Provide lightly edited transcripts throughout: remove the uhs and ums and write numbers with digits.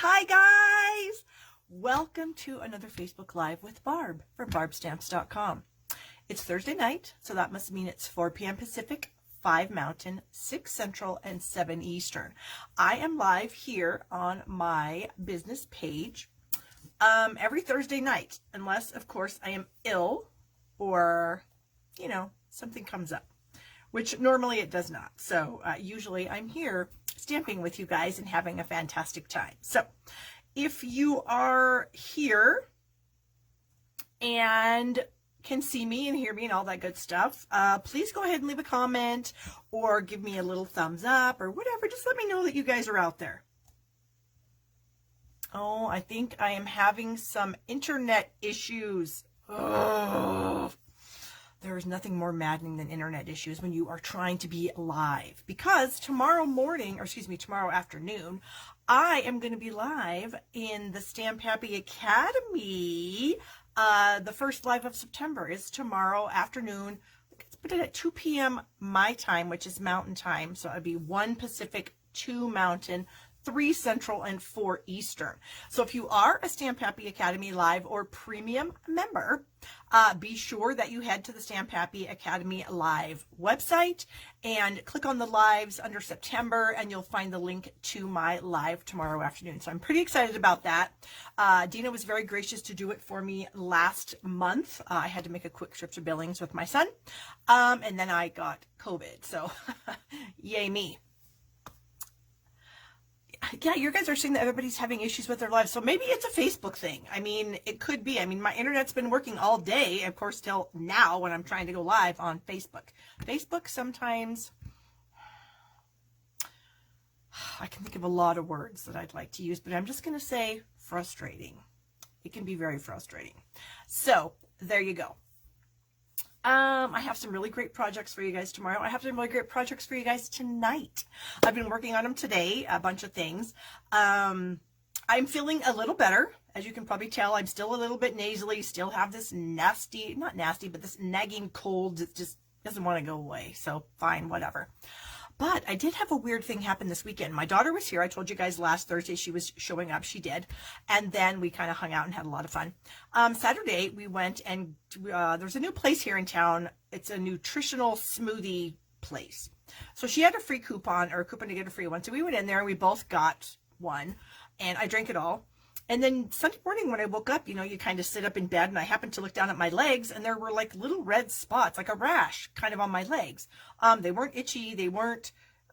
Hi guys! Welcome to another Facebook Live with Barb for barbstamps.com. It's Thursday night, so that must mean it's 4 p.m. Pacific, 5 Mountain, 6 Central, and 7 Eastern. I am live here on my business page every Thursday night, unless, of course, I am ill or, something comes up, which normally it does not. So usually I'm here stamping with you guys and having a fantastic time. So if you are here and can see me and hear me and all that good stuff, please go ahead and leave a comment or give me a little thumbs up or whatever. Just let me know that you guys are out there. Oh, I think I am having some internet issues. Oh. There is nothing more maddening than internet issues when you are trying to be live. Because tomorrow afternoon, I am going to be live in the Stamp Happy Academy. The first live of September is tomorrow afternoon. Let's put it at 2 p.m. my time, which is Mountain Time. So it'd be 1 Pacific, 2 Mountain, 3 Central, and 4 Eastern. So if you are a Stamp Happy Academy Live or Premium member, be sure that you head to the Stamp Happy Academy Live website and click on the lives under September, and you'll find the link to my live tomorrow afternoon. So I'm pretty excited about that. Dina was very gracious to do it for me last month. I had to make a quick trip to Billings with my son, and then I got COVID. So yay me. Yeah, you guys are saying that everybody's having issues with their lives. So maybe it's a Facebook thing. I mean, it could be. I mean, my internet's been working all day, of course, till now when I'm trying to go live on Facebook. Facebook sometimes, I can think of a lot of words that I'd like to use, but I'm just going to say frustrating. It can be very frustrating. So there you go. I have some really great projects for you guys tomorrow. I have some really great projects for you guys tonight. I've been working on them today, a bunch of things. I'm feeling a little better. As you can probably tell, I'm still a little bit nasally, still have this not nasty, but this nagging cold that just doesn't want to go away. So fine, whatever. But I did have a weird thing happen this weekend. My daughter was here. I told you guys last Thursday she was showing up. She did. And then we kind of hung out and had a lot of fun. Saturday, we went and there's a new place here in town. It's a nutritional smoothie place. So she had a free coupon, or a coupon to get a free one. So we went in there and we both got one. And I drank it all. And then Sunday morning when I woke up, you kind of sit up in bed, and I happened to look down at my legs, and there were like little red spots, like a rash kind of on my legs. They weren't itchy. They were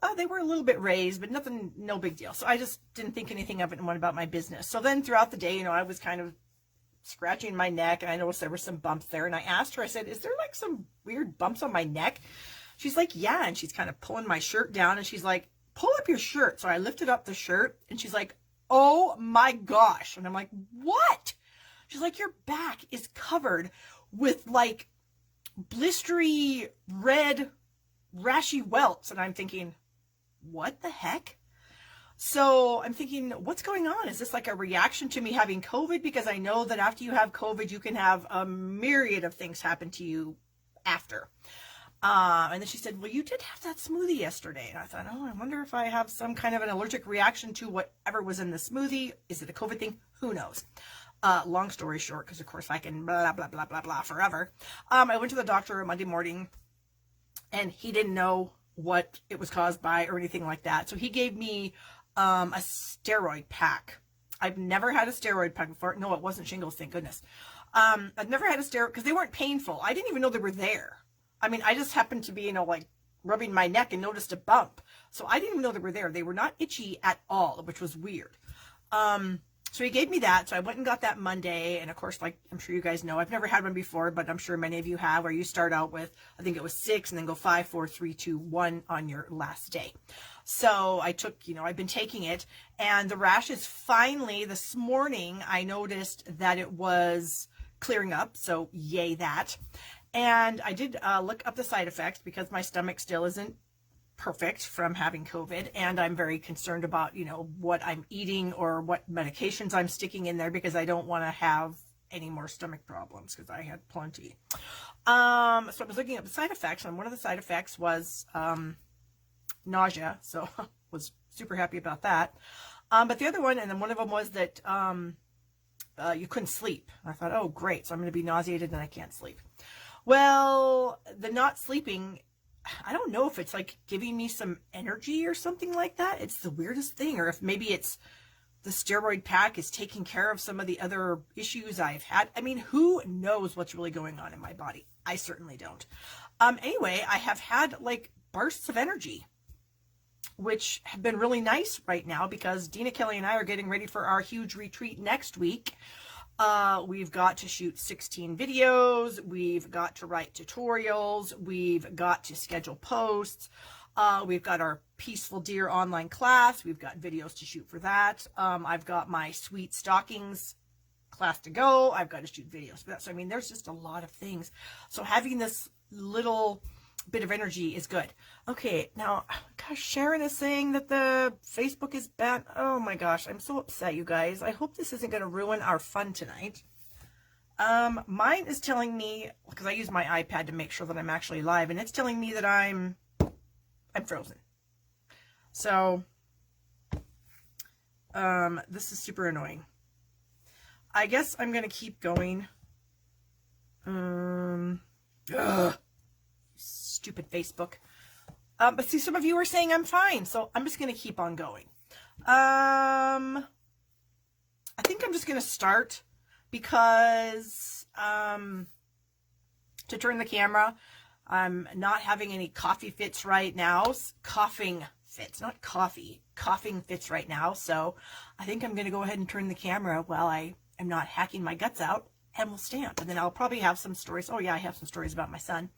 a little bit raised, but nothing, no big deal. So I just didn't think anything of it and went about my business. So then throughout the day, I was kind of scratching my neck, and I noticed there were some bumps there. And I asked her, I said, is there like some weird bumps on my neck? She's like, yeah. And she's kind of pulling my shirt down, and she's like, pull up your shirt. So I lifted up the shirt, and she's like, oh my gosh. And I'm like, what? She's like, your back is covered with like blistery red rashy welts. And I'm thinking, what the heck? So I'm thinking, what's going on? Is this like a reaction to me having COVID? Because I know that after you have COVID, you can have a myriad of things happen to you after. And then she said, well, you did have that smoothie yesterday. And I thought, I wonder if I have some kind of an allergic reaction to whatever was in the smoothie. Is it a COVID thing? Who knows? Long story short, because of course I can blah, blah, blah, blah, blah forever. I went to the doctor Monday morning, and he didn't know what it was caused by or anything like that. So he gave me a steroid pack. I've never had a steroid pack before. No, it wasn't shingles, thank goodness. I've never had a steroid because they weren't painful. I didn't even know they were there. I mean, I just happened to be, like rubbing my neck and noticed a bump. So I didn't even know they were there. They were not itchy at all, which was weird. So he gave me that. So I went and got that Monday. And of course, like I'm sure you guys know, I've never had one before, but I'm sure many of you have, where you start out with, I think it was 6 and then go 5, 4, 3, 2, 1 on your last day. So I took, I've been taking it, and the rash is finally this morning. I noticed that it was clearing up. So yay that. And I did look up the side effects because my stomach still isn't perfect from having COVID. And I'm very concerned about, what I'm eating or what medications I'm sticking in there, because I don't want to have any more stomach problems, because I had plenty. So I was looking at the side effects, and one of the side effects was nausea. So was super happy about that. But the other one, and then one of them was that you couldn't sleep. I thought, oh, great. So I'm going to be nauseated and I can't sleep. Well, the not sleeping, I don't know if it's like giving me some energy or something like that. It's the weirdest thing. Or if maybe it's the steroid pack is taking care of some of the other issues I've had. I mean, who knows what's really going on in my body? I certainly don't. Anyway, I have had like bursts of energy, which have been really nice right now because Dina, Kelly, and I are getting ready for our huge retreat next week. We've got to shoot 16 videos. We've got to write tutorials. We've got to schedule posts. We've got our Peaceful Deer online class. We've got videos to shoot for that. I've got my Sweet Stockings class to go. I've got to shoot videos for that. So, I mean, there's just a lot of things. So having this little bit of energy is good. Okay, now, gosh, Sharon is saying that the Facebook is bad. Oh my gosh, I'm so upset, you guys. I hope this isn't going to ruin our fun tonight. Mine is telling me, because I use my iPad to make sure that I'm actually live, and it's telling me that I'm frozen. So, this is super annoying. I guess I'm going to keep going. Stupid Facebook. But see, some of you are saying I'm fine, so I'm just going to keep on going. I think I'm just going to start because to turn the camera, I'm not having any coffee fits right now. Coughing fits, not coffee. Coughing fits right now. So I think I'm going to go ahead and turn the camera while I am not hacking my guts out, and we'll stamp. And then I'll probably have some stories. Oh yeah, I have some stories about my son.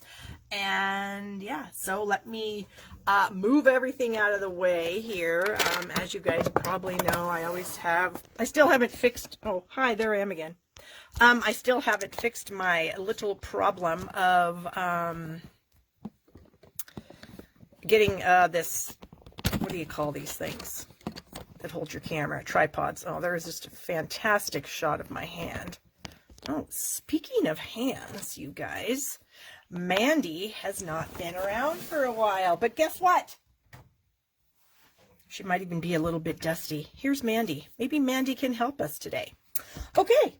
And yeah, so let me move everything out of the way here. As you guys probably know, I still haven't fixed, oh, hi, there I am again. I still haven't fixed my little problem of getting this, what do you call these things that hold your camera? Tripods. Oh, there is just a fantastic shot of my hand. Oh, speaking of hands, you guys, Mandy has not been around for a while, but guess what? She might even be a little bit dusty. Here's Mandy. Maybe Mandy can help us today. Okay.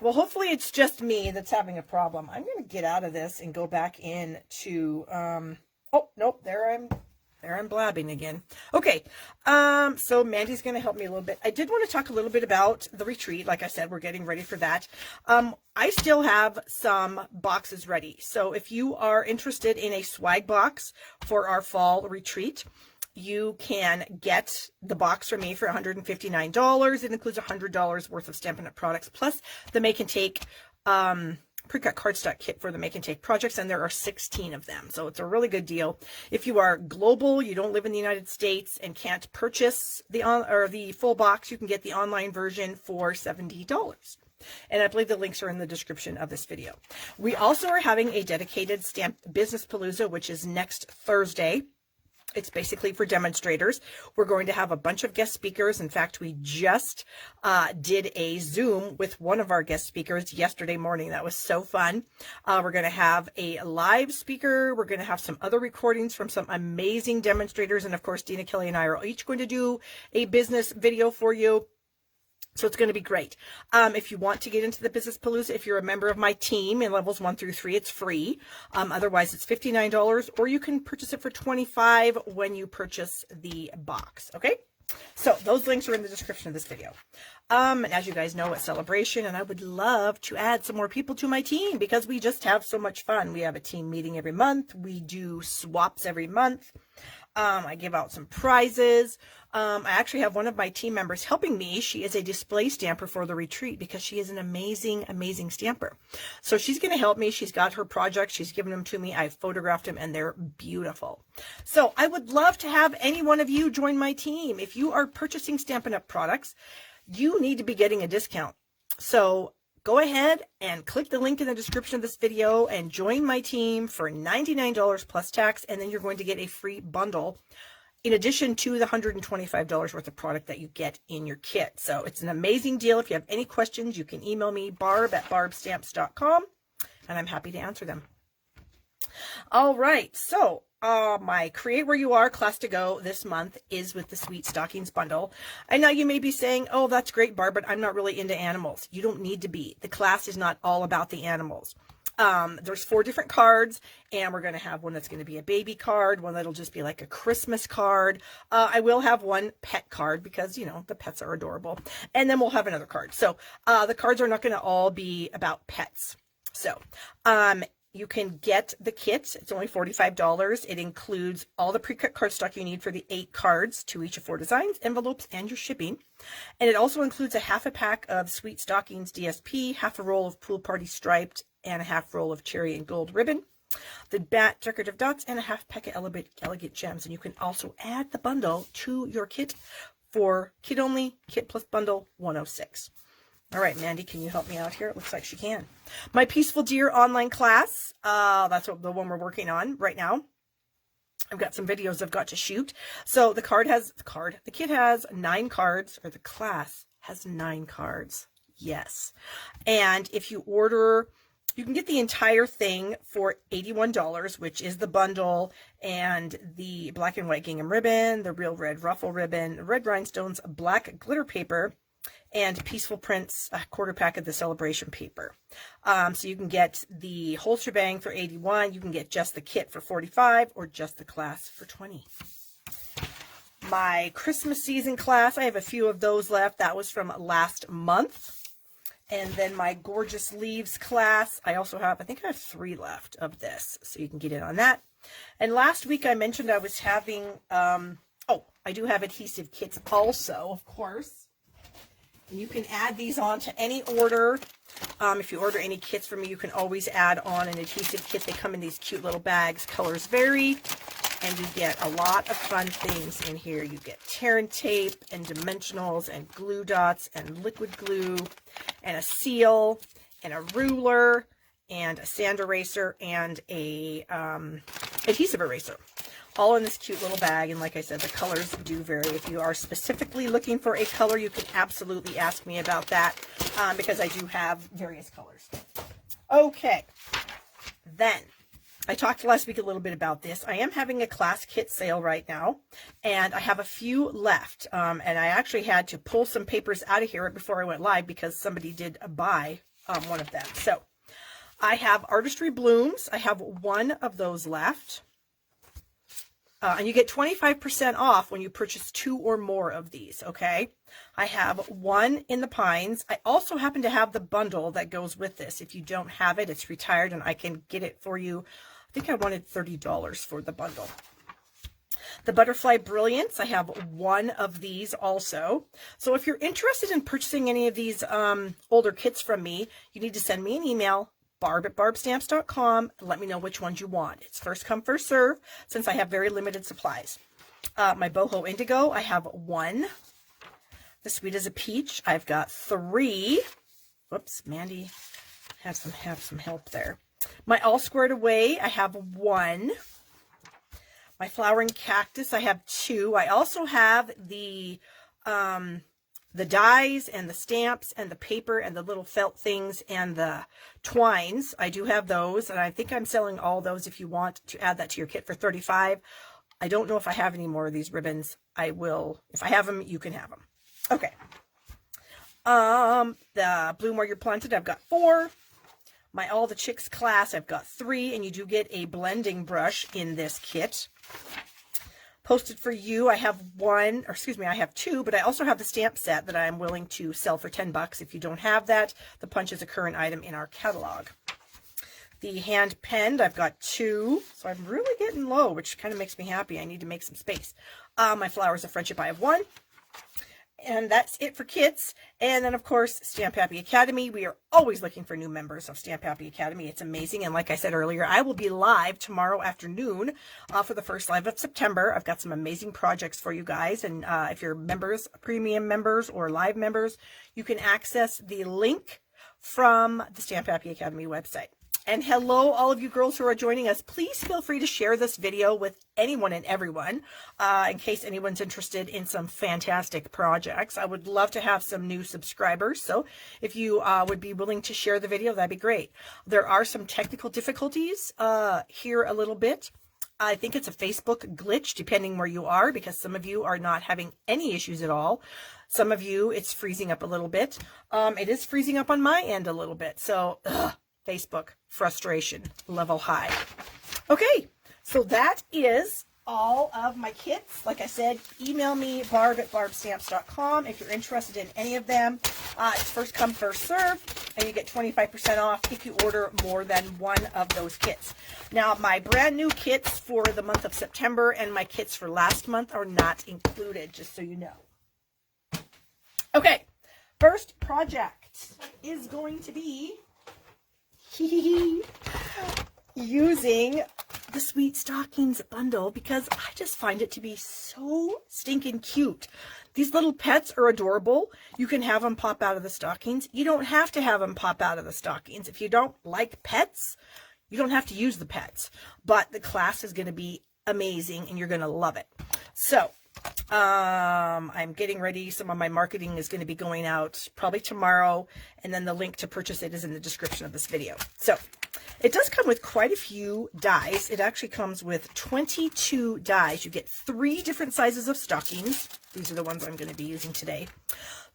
Well, hopefully it's just me that's having a problem. I'm going to get out of this and go back into, oh, nope, there I'm blabbing again. Okay, so Mandy's going to help me a little bit. I did want to talk a little bit about the retreat. Like I said, we're getting ready for that. I still have some boxes ready. So if you are interested in a swag box for our fall retreat, you can get the box from me for $159. It includes $100 worth of Stampin' Up! Products, plus the Make and Take pre-cut cardstock kit for the Make and Take projects, and there are 16 of them. So it's a really good deal. If you are global, you don't live in the United States and can't purchase the full box, you can get the online version for $70. And I believe the links are in the description of this video. We also are having a dedicated Stamp Business Palooza, which is next Thursday. It's basically for demonstrators. We're going to have a bunch of guest speakers. In fact, we just did a Zoom with one of our guest speakers yesterday morning. That was so fun. We're going to have a live speaker. We're going to have some other recordings from some amazing demonstrators. And of course, Dina, Kelly, and I are each going to do a business video for you. So it's going to be great. If you want to get into the Business Palooza, if you're a member of my team in levels 1 through 3, it's free. Otherwise, it's $59, or you can purchase it for $25 when you purchase the box. Okay? So those links are in the description of this video. And as you guys know, it's celebration, and I would love to add some more people to my team because we just have so much fun. We have a team meeting every month. We do swaps every month. I give out some prizes. I actually have one of my team members helping me. She is a display stamper for the retreat because she is an amazing, amazing stamper. So she's going to help me. She's got her projects. She's given them to me. I've photographed them and they're beautiful. So I would love to have any one of you join my team. If you are purchasing Stampin' Up! Products, you need to be getting a discount. So go ahead and click the link in the description of this video and join my team for $99 plus tax, and then you're going to get a free bundle in addition to the $125 worth of product that you get in your kit. So it's an amazing deal. If you have any questions, you can email me, barb@barbstamps.com, and I'm happy to answer them. All right, so my Create Where You Are class to go this month is with the Sweet Stockings bundle. I know you may be saying, oh, that's great, Barb, but I'm not really into animals. You don't need to be. The class is not all about the animals. There's 4 different cards, and we're going to have one that's going to be a baby card, one that'll just be like a Christmas card. I will have one pet card because, you know, the pets are adorable. And then we'll have another card. So the cards are not going to all be about pets. So you can get the kit. It's only $45. It includes all the pre-cut cardstock you need for the 8 cards, 2 each of 4 designs, envelopes, and your shipping. And it also includes a half a pack of Sweet Stockings DSP, half a roll of Pool Party Striped, and a half roll of cherry and gold ribbon, the bat decorative dots, and a half pack of elegant gems. And you can also add the bundle to your kit for kit only, kit plus bundle 106. All right, Mandy, can you help me out here? It looks like she can. My Peaceful Deer online class, that's the one we're working on right now. I've got some videos I've got to shoot. So the kit has 9 cards, or the class has 9 cards. Yes. And if you order, you can get the entire thing for $81, which is the bundle and the black and white gingham ribbon, the real red ruffle ribbon, red rhinestones, black glitter paper, and Peaceful Prints, a quarter pack of the celebration paper. So you can get the whole shebang for $81. You can get just the kit for $45 or just the class for $20. My Christmas season class, I have a few of those left. That was from last month. And then my Gorgeous Leaves class, I also have, I think I have 3 left of this. So you can get in on that. And last week I mentioned I was having, I do have adhesive kits also, of course. And you can add these on to any order. If you order any kits from me, you can always add on an adhesive kit. They come in these cute little bags. Colors vary. And you get a lot of fun things in here. You get tear and tape and dimensionals and glue dots and liquid glue and a seal and a ruler and a sand eraser and a adhesive eraser. All in this cute little bag. And like I said, the colors do vary. If you are specifically looking for a color, you can absolutely ask me about that because I do have various colors. Okay. Then, I talked last week a little bit about this. I am having a class kit sale right now, and I have a few left. And I actually had to pull some papers out of here right before I went live because somebody did buy one of them. So, I have Artistry Blooms. I have 1 of those left. And you get 25% off when you purchase 2 or more of these, okay? I have 1 in the Pines. I also happen to have the bundle that goes with this. If you don't have it, it's retired, and I can get it for you. I think I wanted $30 for the bundle. The Butterfly Brilliance, I have 1 of these also. So if you're interested in purchasing any of these older kits from me, you need to send me an email, barb@barbstamps.com, and let me know which ones you want. It's first come, first serve, since I have very limited supplies. My Boho Indigo, I have 1. The Sweet as a Peach, I've got 3. Whoops, Mandy have some help there. My All Squared Away, I have 1. My Flowering Cactus, I have 2. I also have the dies and the stamps and the paper and the little felt things and the twines. I do have those, and I think I'm selling all those if you want to add that to your kit for $35. I don't know if I have any more of these ribbons. I will. If I have them, you can have them. Okay. The Bloom Where You're Planted, I've got 4. My All the Chicks class, I've got 3, and you do get a blending brush in this kit. Posted for You, I have 1, or excuse me, I have 2, but I also have the stamp set that I'm willing to sell for $10. If you don't have that, the punch is a current item in our catalog. The hand penned, I've got 2, so I'm really getting low, which kind of makes me happy. I need to make some space. My Flowers of Friendship, I have 1. And that's it for kits. And then, of course, Stamp Happy Academy. We are always looking for new members of Stamp Happy Academy. It's amazing. And like I said earlier, I will be live tomorrow afternoon for the first live of September. I've got some amazing projects for you guys. And if you're members, premium members or live members, you can access the link from the Stamp Happy Academy website. And hello, all of you girls who are joining us. Please feel free to share this video with anyone and everyone in case anyone's interested in some fantastic projects. I would love to have some new subscribers, so if you would be willing to share the video, that'd be great. There are some technical difficulties here a little bit. I think it's a Facebook glitch, depending where you are, because some of you are not having any issues at all. Some of you, it's freezing up a little bit. It is freezing up on my end a little bit. So, Facebook frustration level high. Okay, so that is all of my kits. Like I said, email me, barb@barbstamps.com, if you're interested in any of them. It's first come, first serve, and you get 25% off if you order more than one of those kits. Now, my brand new kits for the month of September and my kits for last month are not included, just so you know. Okay, first project is going to be using the Sweet Stockings bundle, because I just find it to be so stinking cute. These little pets are adorable. You can have them pop out of the stockings. You don't have to have them pop out of the stockings. If you don't like pets, you don't have to use the pets. But the class is going to be amazing and you're going to love it. So, I'm getting ready. Some of my marketing is going to be going out probably tomorrow, and then the link to purchase it is in the description of this video. So it does come with quite a few dies. It actually comes with 22 dies. You get 3 different sizes of stockings. These are the ones I'm going to be using today.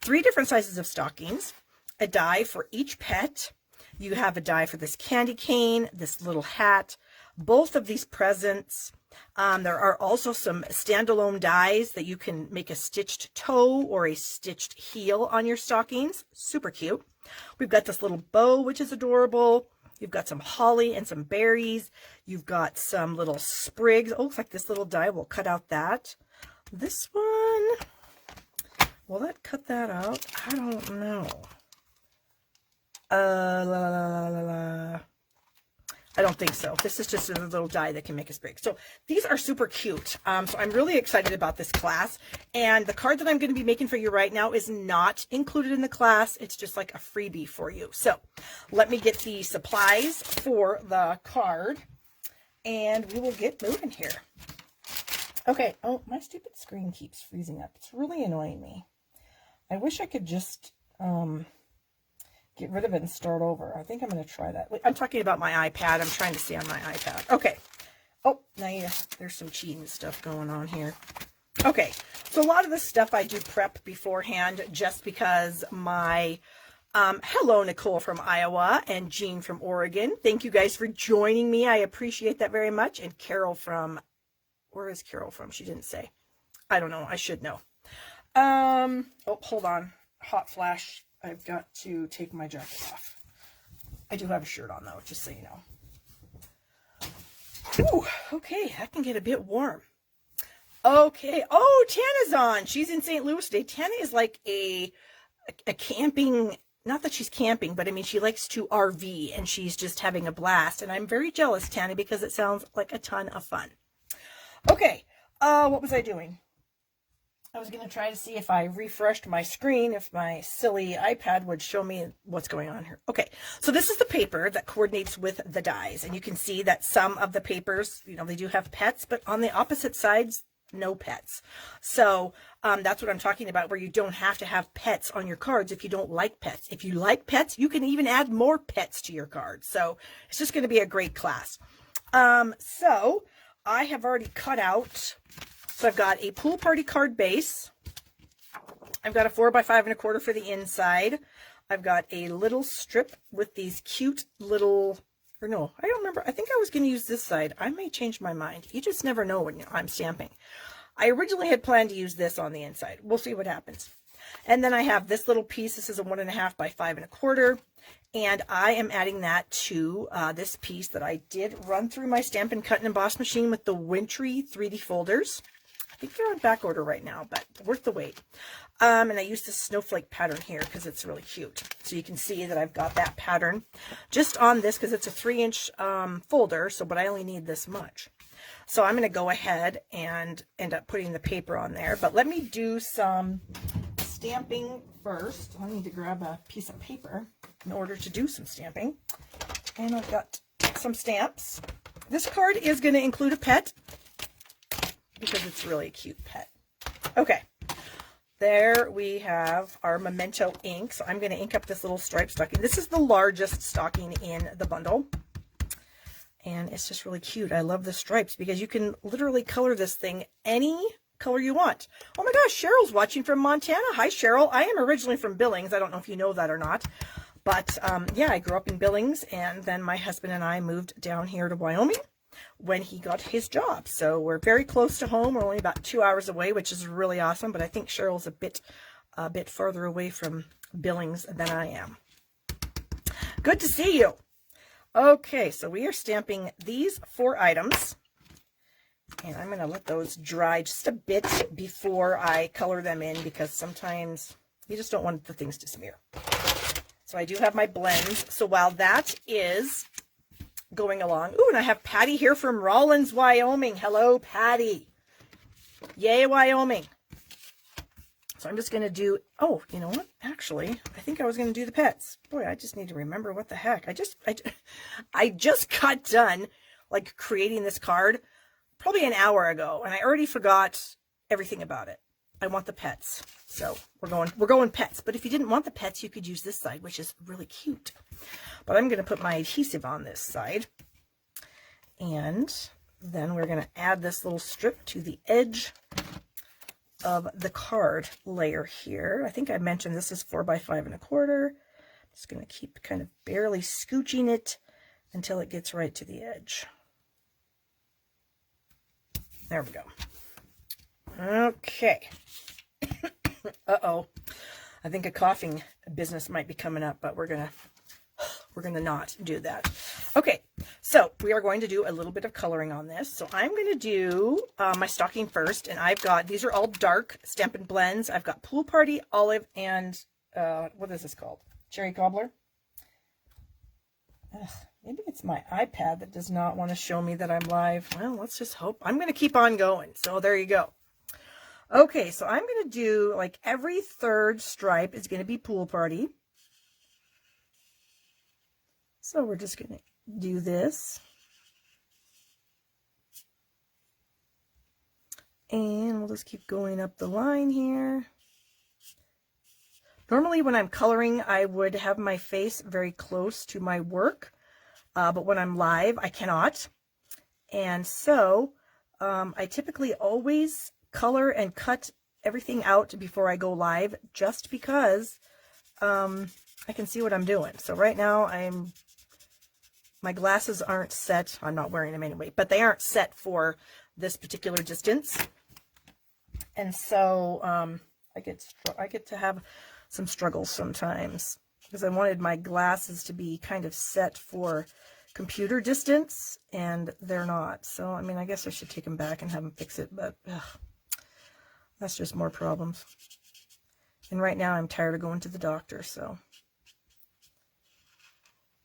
3 different sizes of stockings, a die for each pet. You have a die for this candy cane, this little hat, both of these presents. There are also some standalone dies that you can make a stitched toe or a stitched heel on your stockings. Super cute. We've got this little bow, which is adorable. You've got some holly and some berries. You've got some little sprigs. Oh, looks like this little die will cut out that. This one, will that cut that out? I don't know. I don't think so. This is just a little die that can make a sprig. So these are super cute. So I'm really excited about this class. And the card that I'm going to be making for you right now is not included in the class. It's just like a freebie for you. So let me get the supplies for the card and we will get moving here. Okay. Oh, my stupid screen keeps freezing up. It's really annoying me. I wish I could just get rid of it and start over. I think I'm going to try that. I'm talking about my iPad. I'm trying to see on my iPad. Okay. Oh, now yeah, there's some cheating stuff going on here. Okay. So a lot of this stuff I do prep beforehand just because my, hello, Nicole from Iowa and Jean from Oregon. Thank you guys for joining me. I appreciate that very much. And Carol from, where is Carol from? She didn't say. I don't know. I should know. Oh, hold on. Hot flash. I've got to take my jacket off. I do have a shirt on though, just so you know. Ooh, okay, that can get a bit warm. Okay, oh, Tana's on. She's in St. Louis today. Tana is like a camping, not that she's camping, but I mean, she likes to RV and she's just having a blast. And I'm very jealous, Tana, because it sounds like a ton of fun. Okay, what was I doing? I was going to try to see if I refreshed my screen, if my silly iPad would show me what's going on here. Okay, so this is the paper that coordinates with the dies. And you can see that some of the papers, you know, they do have pets, but on the opposite sides, no pets. So that's what I'm talking about, where you don't have to have pets on your cards if you don't like pets. If you like pets, you can even add more pets to your cards. So it's just going to be a great class. So I have already cut out... So I've got a pool party card base. I've got a 4x5 1/4 for the inside. I've got a little strip with these cute little, or no, I don't remember. I think I was going to use this side. I may change my mind. You just never know when I'm stamping. I originally had planned to use this on the inside. We'll see what happens. And then I have this little piece. This is a 1.5 by 5 1/4. And I am adding that to this piece that I did run through my Stampin' Cut and Emboss machine with the Wintry 3D folders. I think they're on back order right now, but worth the wait. And I use this snowflake pattern here because it's really cute. So you can see that I've got that pattern just on this because it's a 3-inch folder. So, but I only need this much. So I'm going to go ahead and end up putting the paper on there. But let me do some stamping first. I need to grab a piece of paper in order to do some stamping. And I've got some stamps. This card is going to include a pet because it's really a cute pet. Okay, there we have our Memento ink. So I'm going to ink up this little striped stocking. This is the largest stocking in the bundle. And it's just really cute. I love the stripes because you can literally color this thing any color you want. Oh my gosh, Cheryl's watching from Montana. Hi, Cheryl. I am originally from Billings. I don't know if you know that or not. But yeah, I grew up in Billings, and then my husband and I moved down here to Wyoming when he got his job. So we're very close to home. We're only about 2 hours away, which is really awesome. But I think Cheryl's a bit further away from Billings than I am. Good to see you. Okay, so we are stamping these 4 items, and I'm going to let those dry just a bit before I color them in, because sometimes you just don't want the things to smear. So I do have my blends. So while that is going along, ooh, and I have Patty here from Rawlins, Wyoming. Hello, Patty. Yay, Wyoming. So I'm just going to do, oh, you know what? Actually, I think I was going to do the pets. Boy, I just need to remember what the heck. I just got done like creating this card probably an hour ago, and I already forgot everything about it. I want the pets. So we're going pets. But if you didn't want the pets, you could use this side, which is really cute. But I'm going to put my adhesive on this side. And then we're going to add this little strip to the edge of the card layer here. I think I mentioned this is 4 by 5 1/4. Just going to keep kind of barely scooching it until it gets right to the edge. There we go. Okay. Uh-oh. I think a coughing business might be coming up, but we're gonna not do that. Okay, so we are going to do a little bit of coloring on this. So I'm going to do my stocking first, and I've got, these are all dark Stampin' Blends. I've got Pool Party, Olive, and what is this called? Cherry Cobbler? Ugh, maybe it's my iPad that does not want to show me that I'm live. Well, let's just hope. I'm going to keep on going. So there you go. Okay, so I'm going to do, like, every third stripe is going to be Pool Party. So we're just going to do this. And we'll just keep going up the line here. Normally when I'm coloring, I would have my face very close to my work. But when I'm live, I cannot. And so I typically always color and cut everything out before I go live, just because I can see what I'm doing. So right now my glasses aren't set. I'm not wearing them anyway, but they aren't set for this particular distance. And so I get to have some struggles sometimes, because I wanted my glasses to be kind of set for computer distance, and they're not. So, I mean, I guess I should take them back and have them fix it, but that's just more problems. And right now I'm tired of going to the doctor, so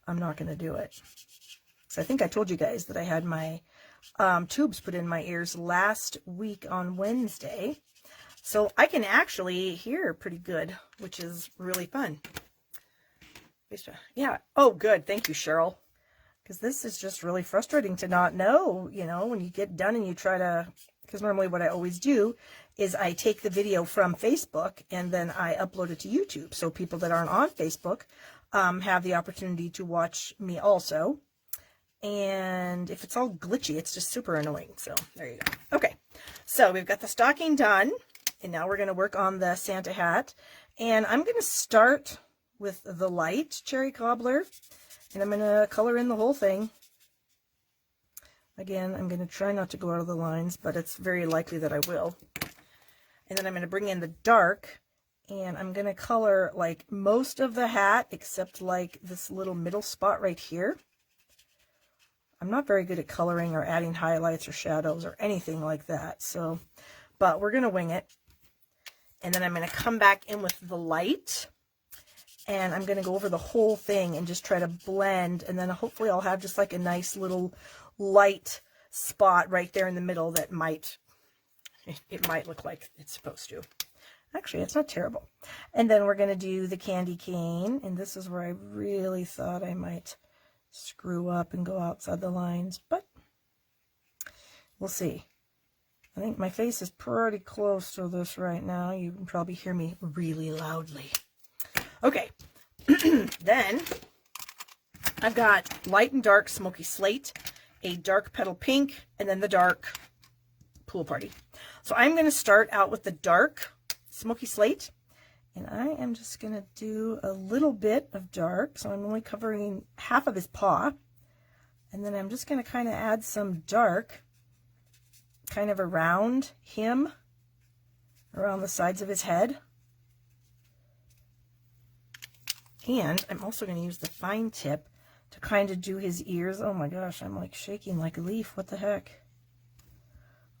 I'm not going to do it. So I think I told you guys that I had my tubes put in my ears last week on Wednesday. So I can actually hear pretty good, which is really fun. Yeah. Oh, good. Thank you, Cheryl. Because this is just really frustrating to not know, you know, when you get done and you try to, because normally what I always do is I take the video from Facebook and then I upload it to YouTube. So people that aren't on Facebook have the opportunity to watch me also. And if it's all glitchy, it's just super annoying. So there you go. Okay. So we've got the stocking done. And now we're going to work on the Santa hat. And I'm going to start with the light Cherry Cobbler. And I'm going to color in the whole thing. Again, I'm going to try not to go out of the lines, but it's very likely that I will. And then I'm going to bring in the dark. And I'm going to color like most of the hat, except like this little middle spot right here. I'm not very good at coloring or adding highlights or shadows or anything like that. So, but we're going to wing it. And then I'm going to come back in with the light, and I'm going to go over the whole thing and just try to blend. And then hopefully I'll have just like a nice little light spot right there in the middle that it might look like it's supposed to. Actually, it's not terrible. And then we're going to do the candy cane. And this is where I really thought I might screw up and go outside the lines, but we'll see. I think my face is pretty close to this right now. You can probably hear me really loudly. Okay, then I've got light and dark smoky slate, a dark petal pink, and then the dark pool party. So I'm going to start out with the dark smoky slate, and I am just going to do a little bit of dark. So I'm only covering half of his paw, and then I'm just going to kind of add some dark kind of around him, around the sides of his head. And I'm also going to use the fine tip to kind of do his ears. Oh my gosh, I'm like shaking like a leaf. What the heck?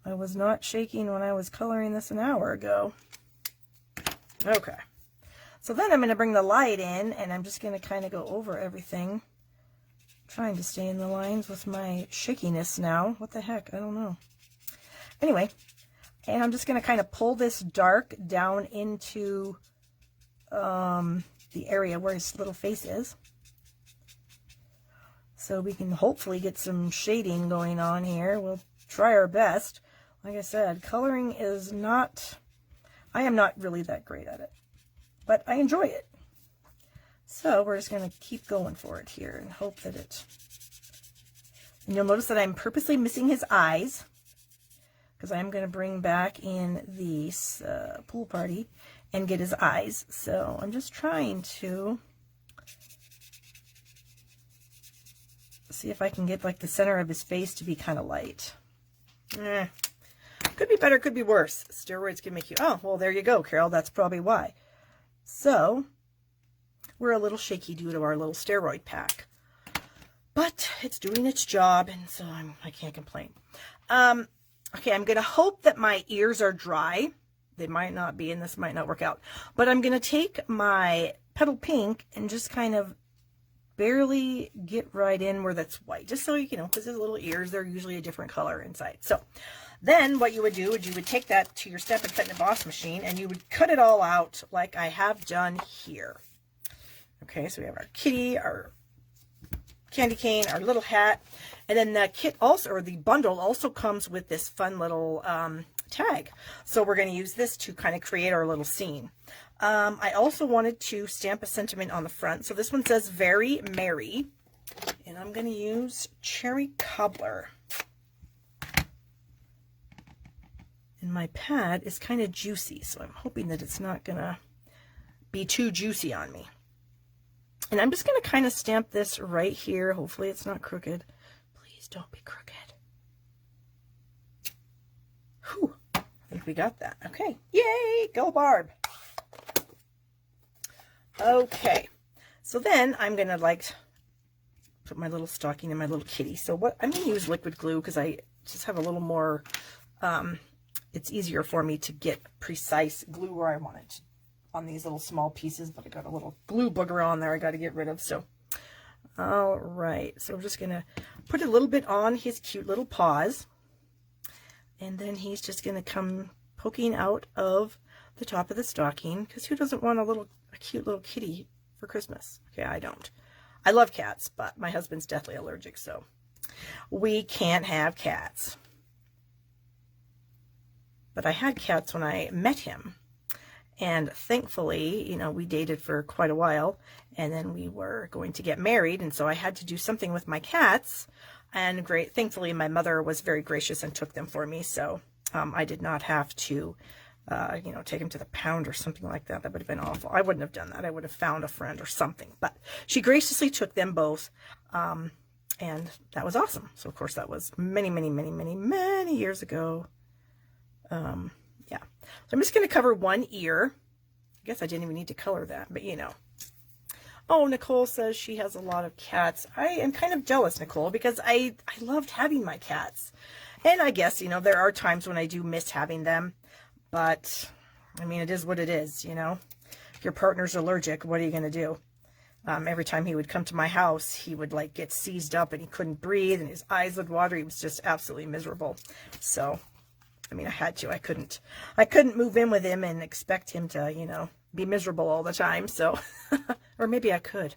I was not shaking when I was coloring this an hour ago. Okay. So then I'm going to bring the light in, and I'm just going to kind of go over everything. Trying to stay in the lines with my shakiness now. What the heck? I don't know. Anyway, and I'm just going to kind of pull this dark down into the area where his little face is. So we can hopefully get some shading going on here. We'll try our best. Like I said, coloring is not, I am not really that great at it, but I enjoy it. So we're just going to keep going for it here and hope that it, and you'll notice that I'm purposely missing his eyes, because I'm going to bring back in the pool party and get his eyes. So I'm just trying to see if I can get like the center of his face to be kind of light. Could be better, could be worse. Steroids can make you, oh, well, there you go, Carol. That's probably why. So we're a little shaky due to our little steroid pack, but it's doing its job, and so I can't complain. Okay, I'm going to hope that my ears are dry. They might not be, and this might not work out. But I'm going to take my petal pink and just kind of barely get right in where that's white. Just so you know, because his little ears, they're usually a different color inside. So then what you would do is you would take that to your Stamp and Cut and Emboss machine, and you would cut it all out like I have done here. Okay, so we have our kitty, our candy cane, our little hat, and then the kit also, or the bundle also comes with this fun little tag. So we're going to use this to kind of create our little scene. I also wanted to stamp a sentiment on the front. So this one says Very Merry, and I'm going to use Cherry Cobbler. And my pad is kind of juicy, so I'm hoping that it's not going to be too juicy on me. And I'm just going to kind of stamp this right here. Hopefully it's not crooked. Please don't be crooked. Whew. I think we got that. Okay. Yay! Go Barb! Okay. So then I'm going to like put my little stocking in my little kitty. So what I'm going to use liquid glue because I just have a little more, it's easier for me to get precise glue where I want it on these little small pieces, but I got a little glue booger on there I got to get rid of. So all right, so I'm just gonna put a little bit on his cute little paws, and then he's just gonna come poking out of the top of the stocking, because who doesn't want a cute little kitty for Christmas? Okay, I don't. I love cats, but my husband's deathly allergic, so we can't have cats. But I had cats when I met him. And thankfully, you know, we dated for quite a while, and then we were going to get married, and so I had to do something with my cats, and thankfully my mother was very gracious and took them for me, so I did not have to, you know, take them to the pound or something like that. That would have been awful. I wouldn't have done that. I would have found a friend or something, but she graciously took them both, and that was awesome. So of course that was many, many, many, many, many years ago. Yeah, so I'm just going to cover one ear. I guess I didn't even need to color that, but you know. Oh, Nicole says she has a lot of cats. I am kind of jealous, Nicole, because I loved having my cats. And I guess, you know, there are times when I do miss having them, but I mean, it is what it is, you know. If your partner's allergic, what are you going to do? Every time he would come to my house, he would like get seized up and he couldn't breathe and his eyes would water. He was just absolutely miserable. So I mean, I had to. I couldn't move in with him and expect him to, you know, be miserable all the time. So, or maybe I could.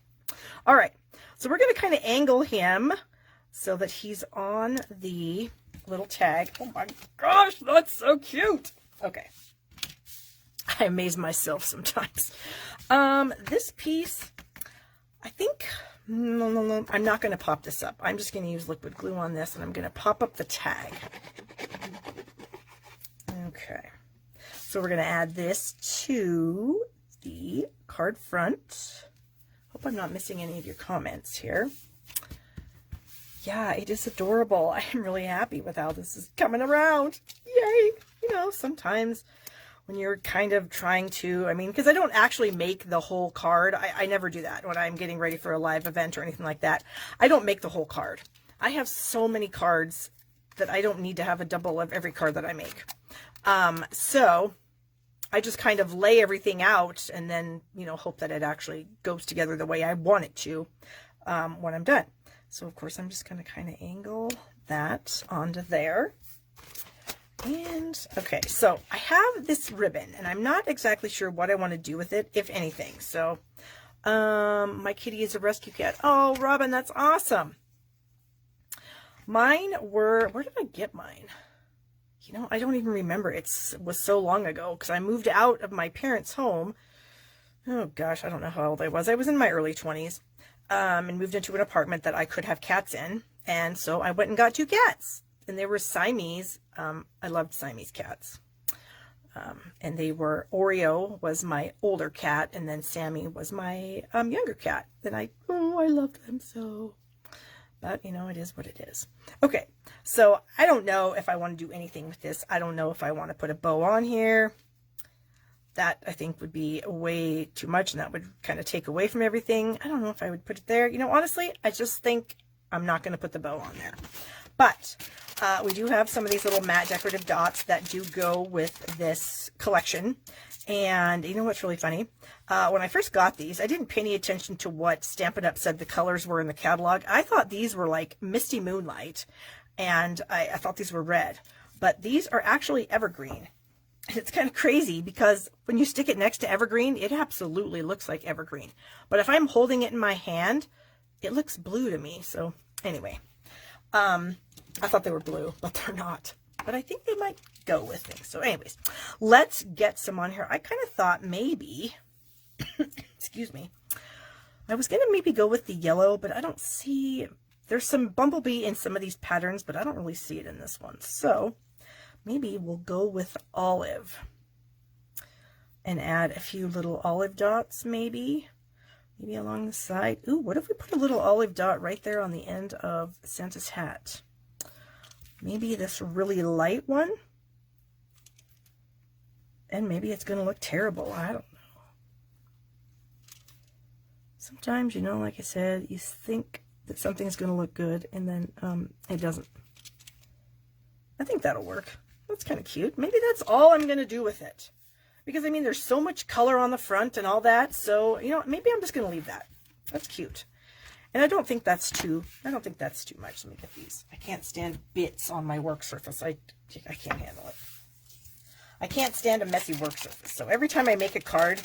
All right. So we're going to kind of angle him so that he's on the little tag. Oh my gosh, that's so cute. Okay. I amaze myself sometimes. This piece, I think, no, I'm not going to pop this up. I'm just going to use liquid glue on this, and I'm going to pop up the tag. Okay. So we're going to add this to the card front. Hope I'm not missing any of your comments here. Yeah, it is adorable. I am really happy with how this is coming around. Yay! You know, sometimes when you're kind of trying to, I mean, because I don't actually make the whole card. I never do that when I'm getting ready for a live event or anything like that. I don't make the whole card. I have so many cards that I don't need to have a double of every card that I make. So I just kind of lay everything out and then, you know, hope that it actually goes together the way I want it to when I'm done. So, of course, I'm just going to kind of angle that onto there. And, okay, so I have this ribbon, and I'm not exactly sure what I want to do with it, if anything. So, my kitty is a rescue cat. Oh, Robin, that's awesome. Mine were, where did I get mine? You know, I don't even remember. It was so long ago because I moved out of my parents' home. Oh, gosh, I don't know how old I was. I was in my early 20s. And moved into an apartment that I could have cats in. And so I went and got 2 cats. And they were Siamese. I loved Siamese cats. And they were, Oreo was my older cat. And then Sammy was my younger cat. And I loved them so. But, you know, it is what it is. Okay, so I don't know if I want to do anything with this. I don't know if I want to put a bow on here. That, I think, would be way too much, and that would kind of take away from everything. I don't know if I would put it there. You know, honestly, I just think I'm not going to put the bow on there. But we do have some of these little matte decorative dots that do go with this collection. And you know what's really funny? When I first got these, I didn't pay any attention to what Stampin' Up! Said the colors were in the catalog. I thought these were like Misty Moonlight, and I thought these were red. But these are actually evergreen. And it's kind of crazy because when you stick it next to evergreen, it absolutely looks like evergreen. But if I'm holding it in my hand, it looks blue to me. So anyway, I thought they were blue, but they're not. But I think they might go with things. So anyways, let's get some on here. I kind of thought maybe, excuse me, I was going to maybe go with the yellow, but I don't see, there's some bumblebee in some of these patterns, but I don't really see it in this one. So maybe we'll go with olive and add a few little olive dots, maybe along the side. Ooh, what if we put a little olive dot right there on the end of Santa's hat? Maybe this really light one. And maybe it's going to look terrible. I don't know. Sometimes, you know, like I said, you think that something's going to look good and then it doesn't. I think that'll work. That's kind of cute. Maybe that's all I'm going to do with it. Because, I mean, there's so much color on the front and all that. So, you know, maybe I'm just going to leave that. That's cute. And I don't think that's too much. Let me get these. I can't stand bits on my work surface. I can't handle it. I can't stand a messy work surface. So every time I make a card,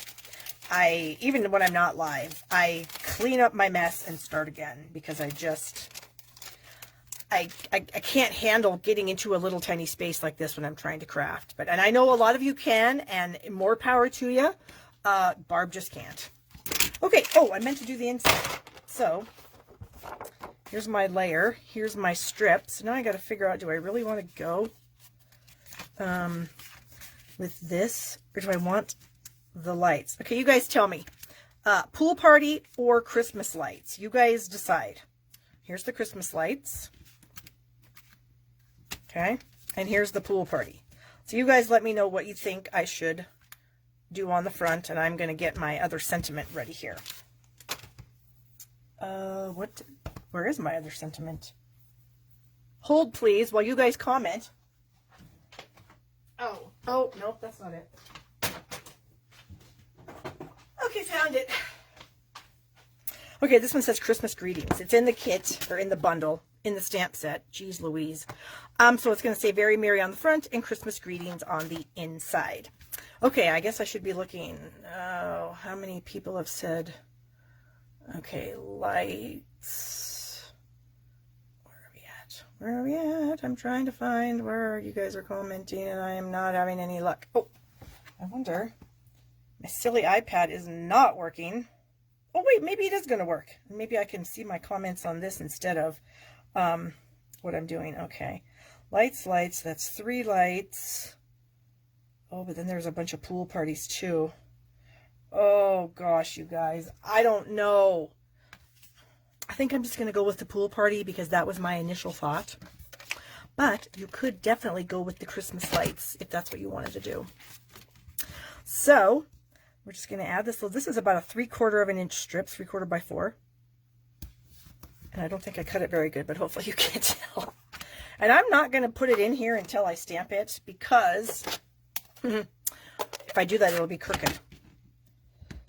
even when I'm not live, I clean up my mess and start again. Because I can't handle getting into a little tiny space like this when I'm trying to craft. And I know a lot of you can, and more power to you. Barb just can't. Okay, oh, I meant to do the inside. So, here's my layer. Here's my strip. So now I got to figure out, do I really want to go with this, or do I want the lights? Okay, you guys tell me. Pool party or Christmas lights? You guys decide. Here's the Christmas lights. Okay, and here's the pool party. So you guys let me know what you think I should do on the front, and I'm going to get my other sentiment ready here. Where is my other sentiment? Hold, please, while you guys comment. Oh, nope, that's not it. Okay, found it. Okay, this one says Christmas greetings. It's in the kit, or in the bundle, in the stamp set. Jeez Louise. So it's going to say Very Merry on the front and Christmas greetings on the inside. Okay, I guess I should be looking. Oh, how many people have said... Okay, lights. Where are we at? Where are we at? I'm trying to find where you guys are commenting and I am not having any luck. Oh, I wonder. My silly iPad is not working. Oh wait, maybe it is going to work. Maybe I can see my comments on this instead of what I'm doing. Okay. Lights, lights. That's 3 lights. Oh, but then there's a bunch of pool parties too. Oh gosh, you guys. I don't know. I think I'm just going to go with the pool party because that was my initial thought. But you could definitely go with the Christmas lights if that's what you wanted to do. So we're just going to add this. So this is about a 3/4 of an inch strip, 3/4 by 4. And I don't think I cut it very good, but hopefully you can tell. And I'm not going to put it in here until I stamp it because if I do that, it'll be crooked.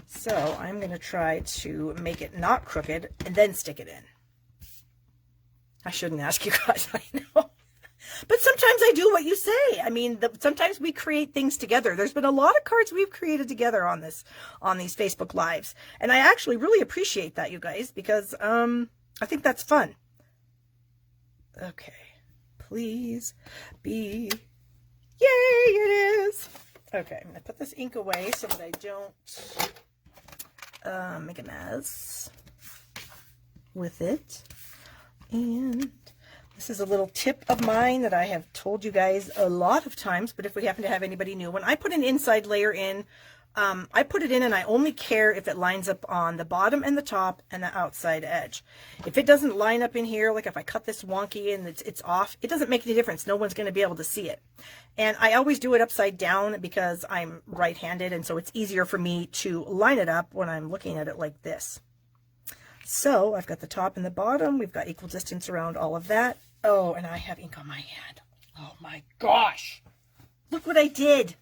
So I'm going to try to make it not crooked and then stick it in. I shouldn't ask you guys, I know. But sometimes I do what you say. I mean, sometimes we create things together. There's been a lot of cards we've created together on these Facebook Lives. And I actually really appreciate that, you guys, because I think that's fun. Okay. Please be. Yay, it is. Okay, I'm going to put this ink away so that I don't make a mess with it. And this is a little tip of mine that I have told you guys a lot of times, but if we happen to have anybody new, when I put an inside layer in, I put it in and I only care if it lines up on the bottom and the top and the outside edge. If it doesn't line up in here, like if I cut this wonky and it's off, it doesn't make any difference. No one's going to be able to see it. And I always do it upside down because I'm right-handed, and so it's easier for me to line it up when I'm looking at it like this. So I've got the top and the bottom. We've got equal distance around all of that. Oh, and I have ink on my hand. Oh my gosh. Look what I did.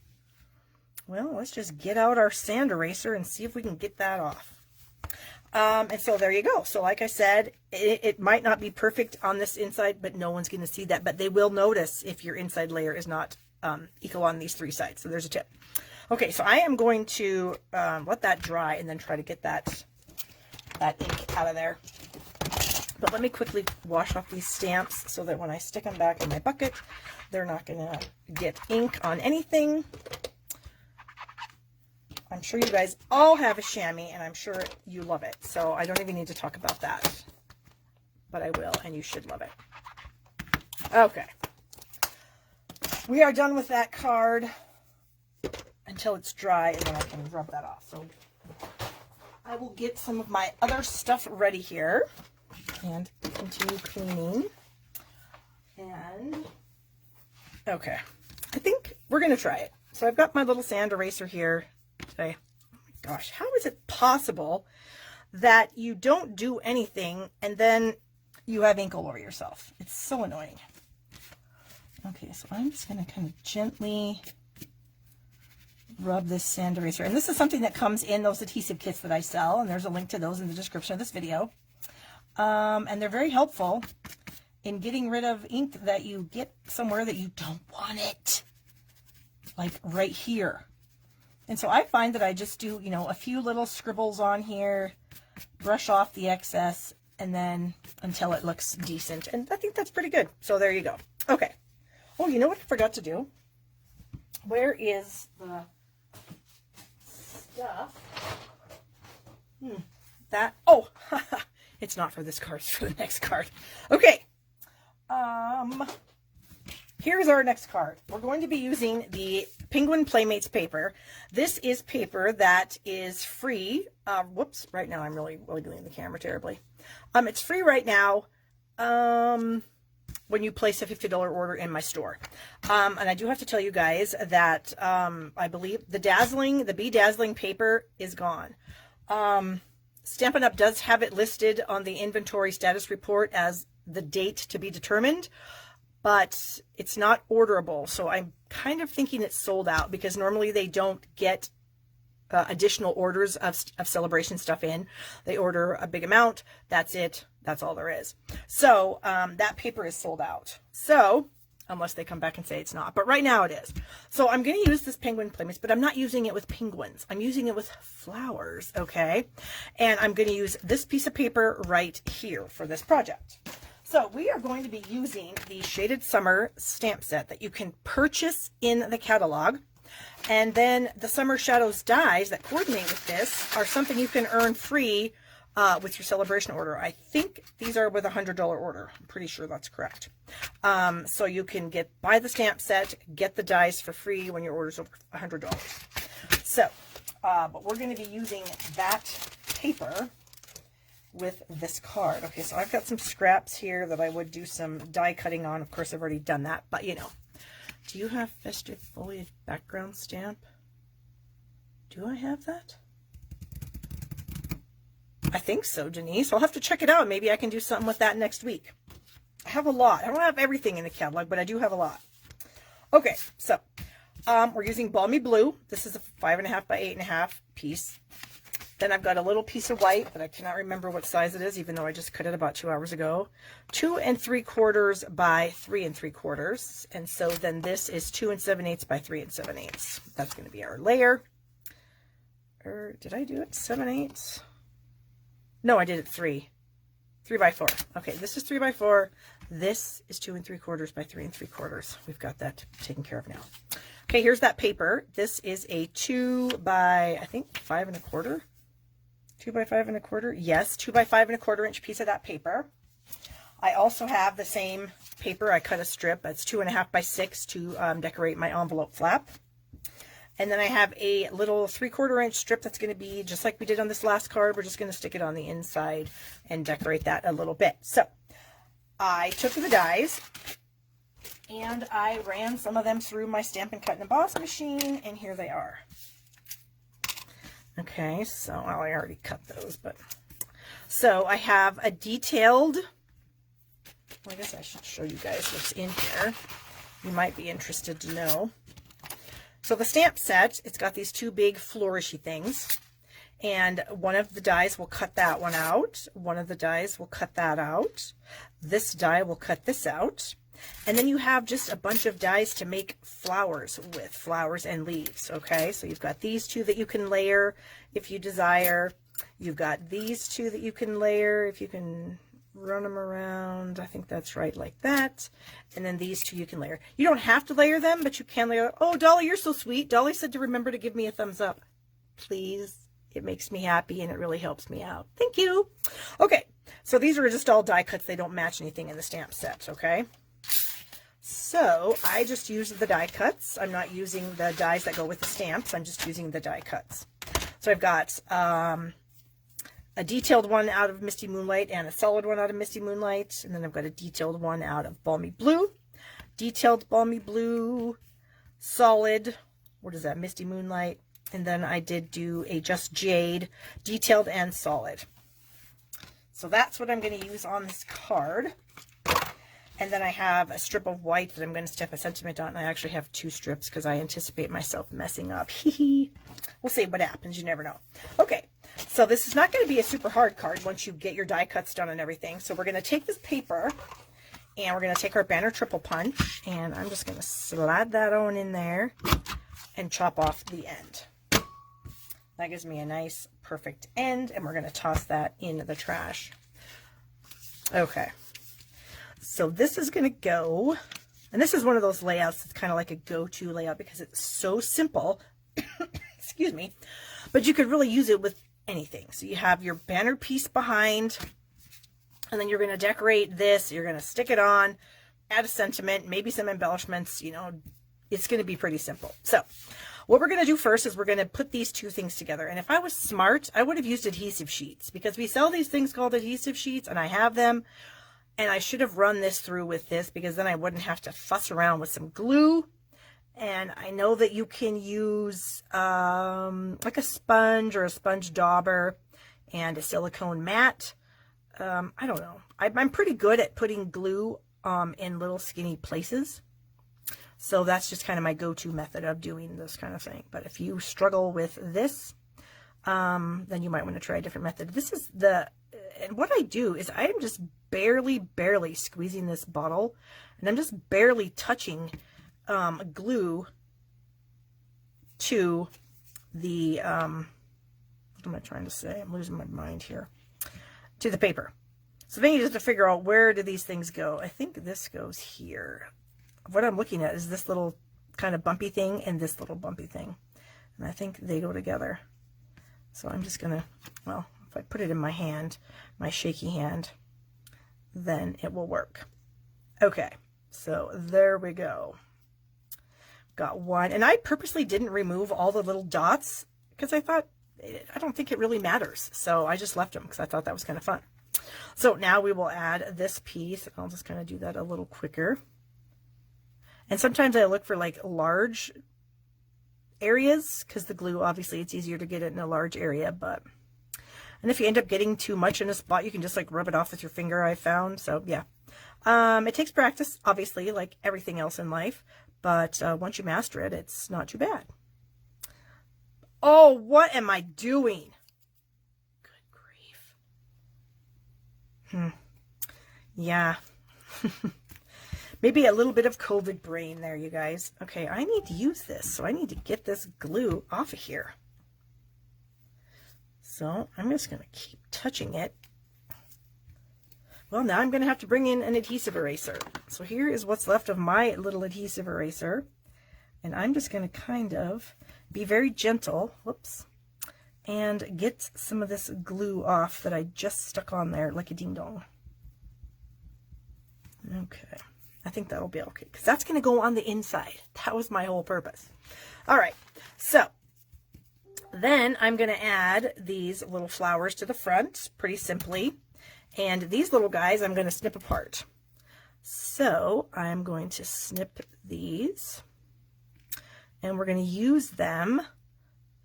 Well, let's just get out our sand eraser and see if we can get that off. And so there you go. So like I said, it might not be perfect on this inside, but no one's going to see that. But they will notice if your inside layer is not equal on these 3 sides. So there's a tip. Okay, so I am going to let that dry and then try to get that ink out of there. But let me quickly wash off these stamps so that when I stick them back in my bucket, they're not going to get ink on anything. I'm sure you guys all have a chamois, and I'm sure you love it. So I don't even need to talk about that. But I will, and you should love it. Okay. We are done with that card until it's dry, and then I can rub that off. So I will get some of my other stuff ready here and continue cleaning. And, okay. I think we're going to try it. So I've got my little sand eraser here. Today. Oh my gosh, how is it possible that you don't do anything and then you have ink all over yourself? It's so annoying. Okay, so I'm just going to kind of gently rub this sand eraser. And this is something that comes in those adhesive kits that I sell, and there's a link to those in the description of this video. And they're very helpful in getting rid of ink that you get somewhere that you don't want it. Like right here. And so I find that I just do, you know, a few little scribbles on here, brush off the excess, and then until it looks decent. And I think that's pretty good. So there you go. Okay. Oh, you know what I forgot to do? Where is the stuff? Oh, it's not for this card, it's for the next card. Okay. Here's our next card. We're going to be using the Penguin Playmates paper. This is paper that is free. Whoops, right now I'm really wiggling the camera terribly. It's free right now when you place a $50 order in my store. And I do have to tell you guys that I believe the Bee Dazzling paper is gone. Stampin' Up! Does have it listed on the inventory status report as the date to be determined, but it's not orderable. So I'm kind of thinking it's sold out because normally they don't get additional orders of celebration stuff in. They order a big amount. That's it. That's all there is. So that paper is sold out. So unless they come back and say it's not. But right now it is. So I'm going to use this Penguin Playmates, but I'm not using it with penguins. I'm using it with flowers, okay? And I'm going to use this piece of paper right here for this project. So we are going to be using the Shaded Summer stamp set that you can purchase in the catalog. And then the Summer Shadows dies that coordinate with this are something you can earn free with your celebration order. I think these are with a $100 order. I'm pretty sure that's correct. So you can buy the stamp set, get the dies for free when your order's over $100. So, but we're going to be using that paper with this card. Okay, so I've got some scraps here that I would do some die cutting on. Of course, I've already done that, but you know. Do you have festive foliage background stamp? Do I have that? I think so, Denise. I'll have to check it out. Maybe I can do something with that next week. I have a lot. I don't have everything in the catalog, but I do have a lot. Okay, so we're using Balmy Blue. This is a 5.5 by 8.5 piece. Then I've got a little piece of white, but I cannot remember what size it is, even though I just cut it about 2 hours ago. 2 3/4 by 3 3/4. And so then this is 2 7/8 by 3 7/8. That's going to be our layer. Or did I do it 7/8? No, I did it 3 by 4. Okay, this is 3 by 4. This is 2 3/4 by 3 3/4. We've got that taken care of now. Okay, here's that paper. This is a 2 by, I think, 5 1/4. 2 by 5 1/4. Yes, 2 by 5 1/4 inch piece of that paper. I also have the same paper. I cut a strip. That's 2.5 by 6 to decorate my envelope flap. And then I have a little 3/4 inch strip that's going to be just like we did on this last card. We're just going to stick it on the inside and decorate that a little bit. So I took the dies and I ran some of them through my Stampin' Cut and Emboss machine, and here they are. Okay, so well, I already cut those, but so I have a detailed, well, I guess I should show you guys what's in here. You might be interested to know. So the stamp set, it's got these 2 big flourishy things, and one of the dies will cut that one out. One of the dies will cut that out. This die will cut this out. And then you have just a bunch of dies to make flowers with, flowers and leaves, okay? So you've got these 2 that you can layer if you desire. You've got these 2 that you can layer if you can run them around. I think that's right, like that. And then these 2 you can layer. You don't have to layer them, but you can layer. Oh, Dolly, you're so sweet. Dolly said to remember to give me a thumbs up. Please. It makes me happy and it really helps me out. Thank you. Okay, so these are just all die cuts. They don't match anything in the stamp set, okay? So I just used the die cuts. I'm not using the dies that go with the stamps. I'm just using the die cuts. So I've got a detailed one out of Misty Moonlight and a solid one out of Misty Moonlight. And then I've got a detailed one out of Balmy Blue. Detailed Balmy Blue, solid, what is that, Misty Moonlight. And then I did do a Just Jade, detailed and solid. So that's what I'm going to use on this card. And then I have a strip of white that I'm going to stamp a sentiment on. I actually have 2 strips because I anticipate myself messing up. We'll see what happens. You never know. Okay, so this is not going to be a super hard card once you get your die cuts done and everything. So we're going to take this paper and we're going to take our banner triple punch. And I'm just going to slide that on in there and chop off the end. That gives me a nice, perfect end. And we're going to toss that in the trash. Okay. So this is going to go, and this is one of those layouts that's kind of like a go-to layout because it's so simple, excuse me, but you could really use it with anything. So you have your banner piece behind, and then you're going to decorate this, you're going to stick it on, add a sentiment, maybe some embellishments, you know, it's going to be pretty simple. So what we're going to do first is we're going to put these 2 things together. And if I was smart, I would have used adhesive sheets because we sell these things called adhesive sheets, and I have them. And I should have run this through with this because then I wouldn't have to fuss around with some glue. And I know that you can use like a sponge or a sponge dauber and a silicone mat. I don't know. I'm pretty good at putting glue in little skinny places. So that's just kind of my go-to method of doing this kind of thing. But if you struggle with this, then you might want to try a different method. This is the And what I do is I am just barely squeezing this bottle, and I'm just barely touching glue to the, what am I trying to say? I'm losing my mind here. To the paper. So then you just have to figure out, where do these things go? I think this goes here. What I'm looking at is this little kind of bumpy thing and this little bumpy thing. And I think they go together. So I'm just going to, well, if I put it in my hand, my shaky hand, then it will work. Okay, so there we go. Got one. And I purposely didn't remove all the little dots because I thought, I don't think it really matters. So I just left them because I thought that was kind of fun. So now we will add this piece. I'll just kind of do that a little quicker. And sometimes I look for like large areas because the glue, obviously it's easier to get it in a large area, but, and if you end up getting too much in a spot, you can just like rub it off with your finger, I found. So yeah, it takes practice, obviously, like everything else in life, but once you master it, it's not too bad. Oh, what am I doing? Good grief. Yeah. Maybe a little bit of COVID brain there, you guys. Okay, I need to use this, so I need to get this glue off of here. So I'm just going to keep touching it. Well, now I'm going to have to bring in an adhesive eraser. So here is what's left of my little adhesive eraser. And I'm just going to kind of be very gentle, whoops, and get some of this glue off that I just stuck on there like a ding-dong. Okay. I think that'll be okay, because that's going to go on the inside. That was my whole purpose. All right, so then I'm going to add these little flowers to the front pretty simply. And these little guys I'm going to snip apart. So I'm going to snip these. And we're going to use them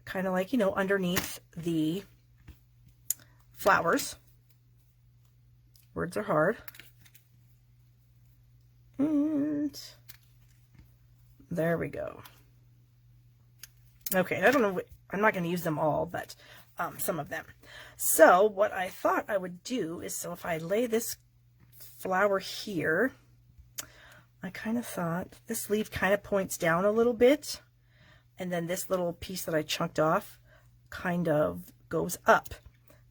kind of like, you know, underneath the flowers. Words are hard. And there we go. Okay, I don't know, I'm not going to use them all, but some of them. So what I thought I would do is, so if I lay this flower here, I kind of thought this leaf kind of points down a little bit, and then this little piece that I chunked off kind of goes up.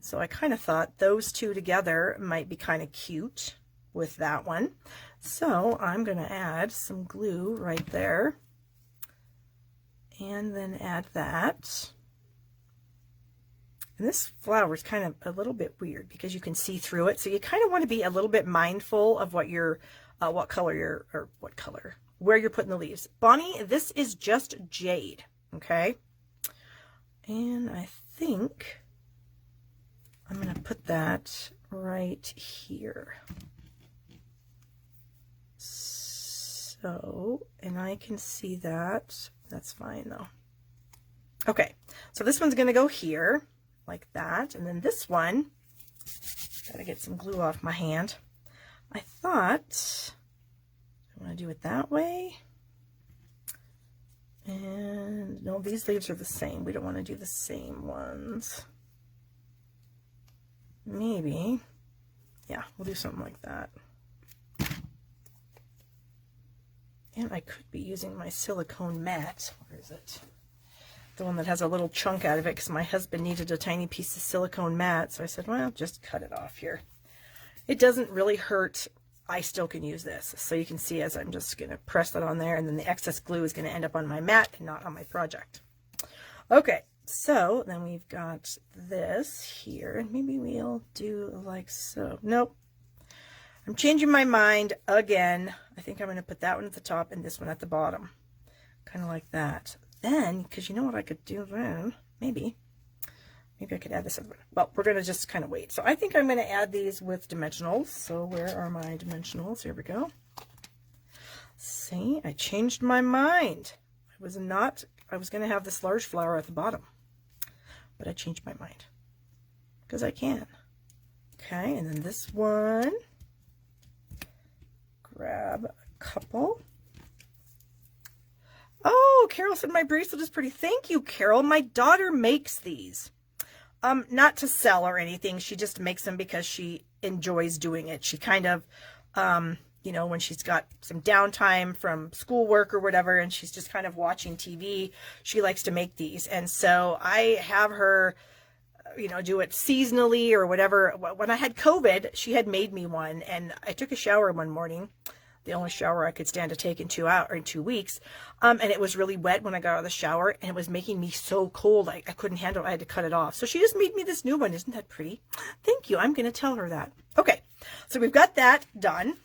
So I kind of thought those two together might be kind of cute with that one. So I'm going to add some glue right there, and then add that. And this flower is kind of a little bit weird because you can see through it. So you kind of want to be a little bit mindful of what your, where you're putting the leaves. Bonnie, this is just jade, okay? And I think I'm going to put that right here. So, and I can see that. That's fine though. Okay, so this one's going to go here like that. And then this one, gotta get some glue off my hand. I thought I want to do it that way. And no, these leaves are the same. We don't want to do the same ones. Maybe, yeah, we'll do something like that. And I could be using my silicone mat. Where is it? The one that has a little chunk out of it, because my husband needed a tiny piece of silicone mat. So I said, well, just cut it off here. It doesn't really hurt. I still can use this. So you can see as I'm just going to press that on there, and then the excess glue is going to end up on my mat and not on my project. Okay, so then we've got this here. And maybe we'll do like so. Nope. I'm changing my mind again. I think I'm going to put that one at the top and this one at the bottom. Kind of like that. Then, because you know what I could do then? Maybe I could add this other one. Well, we're going to just kind of wait. So I think I'm going to add these with dimensionals. So where are my dimensionals? Here we go. See, I changed my mind. I was going to have this large flower at the bottom. But I changed my mind. Because I can. Okay, and then this one. Grab a couple. Oh, Carol said my bracelet is pretty. Thank you, Carol. My daughter makes these. Not to sell or anything. She just makes them because she enjoys doing it. She kind of, you know, when she's got some downtime from schoolwork or whatever, and she's just kind of watching TV, she likes to make these. And so I have her, you know, do it seasonally or whatever. When I had COVID, she had made me one, and I took a shower one morning, the only shower I could stand to take in 2 weeks. And it was really wet when I got out of the shower, and it was making me so cold. I couldn't handle it. I had to cut it off. So she just made me this new one. Isn't that pretty? Thank you. I'm going to tell her that. Okay. So we've got that done.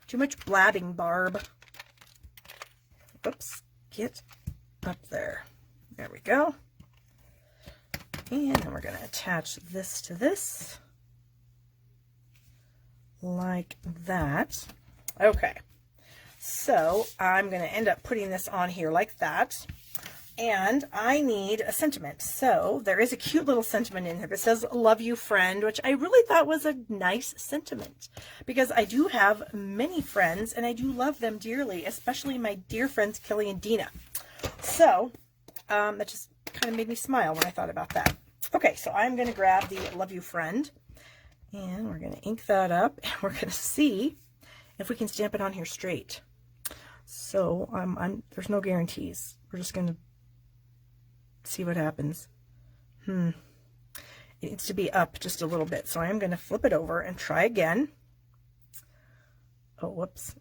Too much blabbing, Barb. Oops. Get up there. There we go. And then we're going to attach this to this. Like that. Okay, so I'm going to end up putting this on here like that, and I need a sentiment. So there is a cute little sentiment in here that says love you friend, which I really thought was a nice sentiment because I do have many friends and I do love them dearly, especially my dear friends Kelly and Dina. So that just kind of made me smile when I thought about that. Okay, so I'm going to grab the love you friend. And we're going to ink that up, and we're going to see if we can stamp it on here straight. So there's no guarantees. We're just going to see what happens. It needs to be up just a little bit. So I am going to flip it over and try again. Oh, whoops.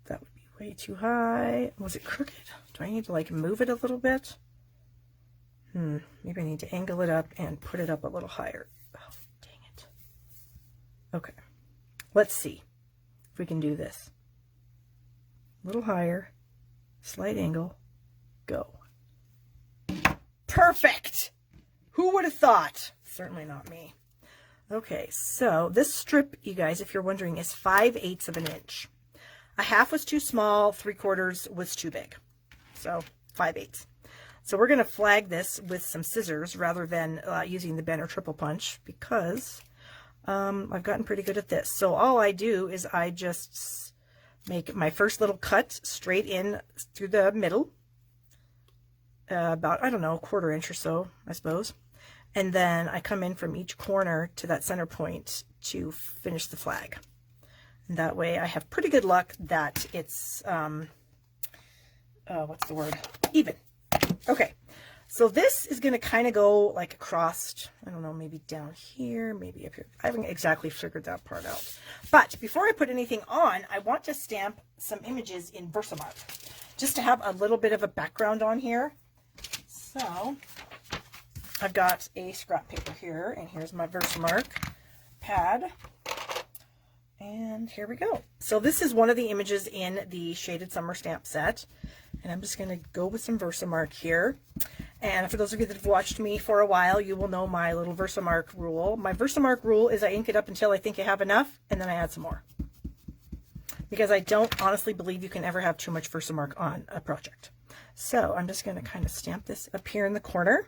That would be way too high. Was it crooked? Do I need to like move it a little bit? Maybe I need to angle it up and put it up a little higher. Okay, let's see if we can do this. A little higher, slight angle, go. Perfect! Who would have thought? Certainly not me. Okay, so this strip, you guys, if you're wondering, is 5/8 of an inch. A half was too small, 3/4 was too big. So 5/8. So we're going to flag this with some scissors rather than using the bent or triple punch because I've gotten pretty good at this. So all I do is I just make my first little cut straight in through the middle, about, I don't know, 1/4 inch or so, I suppose. And then I come in from each corner to that center point to finish the flag. And that way I have pretty good luck that it's, what's the word? Even. Okay. So this is going to kind of go like across, I don't know, maybe down here, maybe up here. I haven't exactly figured that part out. But before I put anything on, I want to stamp some images in Versamark, just to have a little bit of a background on here. So I've got a scrap paper here, and here's my Versamark pad. And here we go. So this is one of the images in the Shaded Summer Stamp Set. And I'm just going to go with some Versamark here. And for those of you that have watched me for a while, you will know my little Versamark rule. My Versamark rule is I ink it up until I think I have enough, and then I add some more. Because I don't honestly believe you can ever have too much Versamark on a project. So I'm just going to kind of stamp this up here in the corner,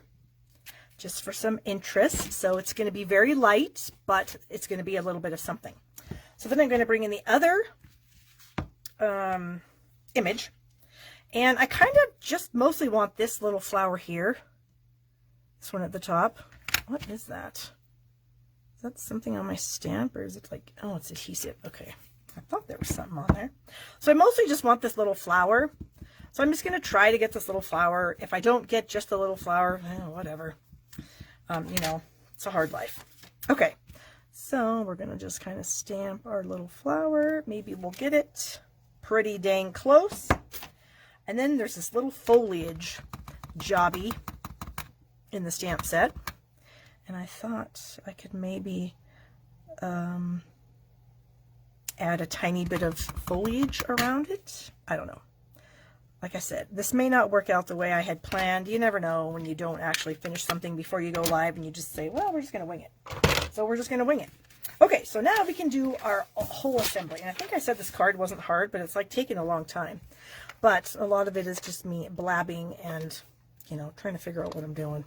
just for some interest. So it's going to be very light, but it's going to be a little bit of something. So then I'm going to bring in the other image. And I kind of just mostly want this little flower here. This one at the top. What is that? Is that something on my stamp, or is it like, oh, it's adhesive. Okay. I thought there was something on there. So I mostly just want this little flower. So I'm just going to try to get this little flower. If I don't get just the little flower, whatever. You know, it's a hard life. Okay. So we're going to just kind of stamp our little flower. Maybe we'll get it pretty dang close. And then there's this little foliage jobby in the stamp set. And I thought I could maybe add a tiny bit of foliage around it. I don't know. Like I said, this may not work out the way I had planned. You never know when you don't actually finish something before you go live and you just say, well, we're just going to wing it. So we're just going to wing it. Okay, so now we can do our whole assembly. And I think I said this card wasn't hard, but it's like taking a long time. But a lot of it is just me blabbing and, you know, trying to figure out what I'm doing.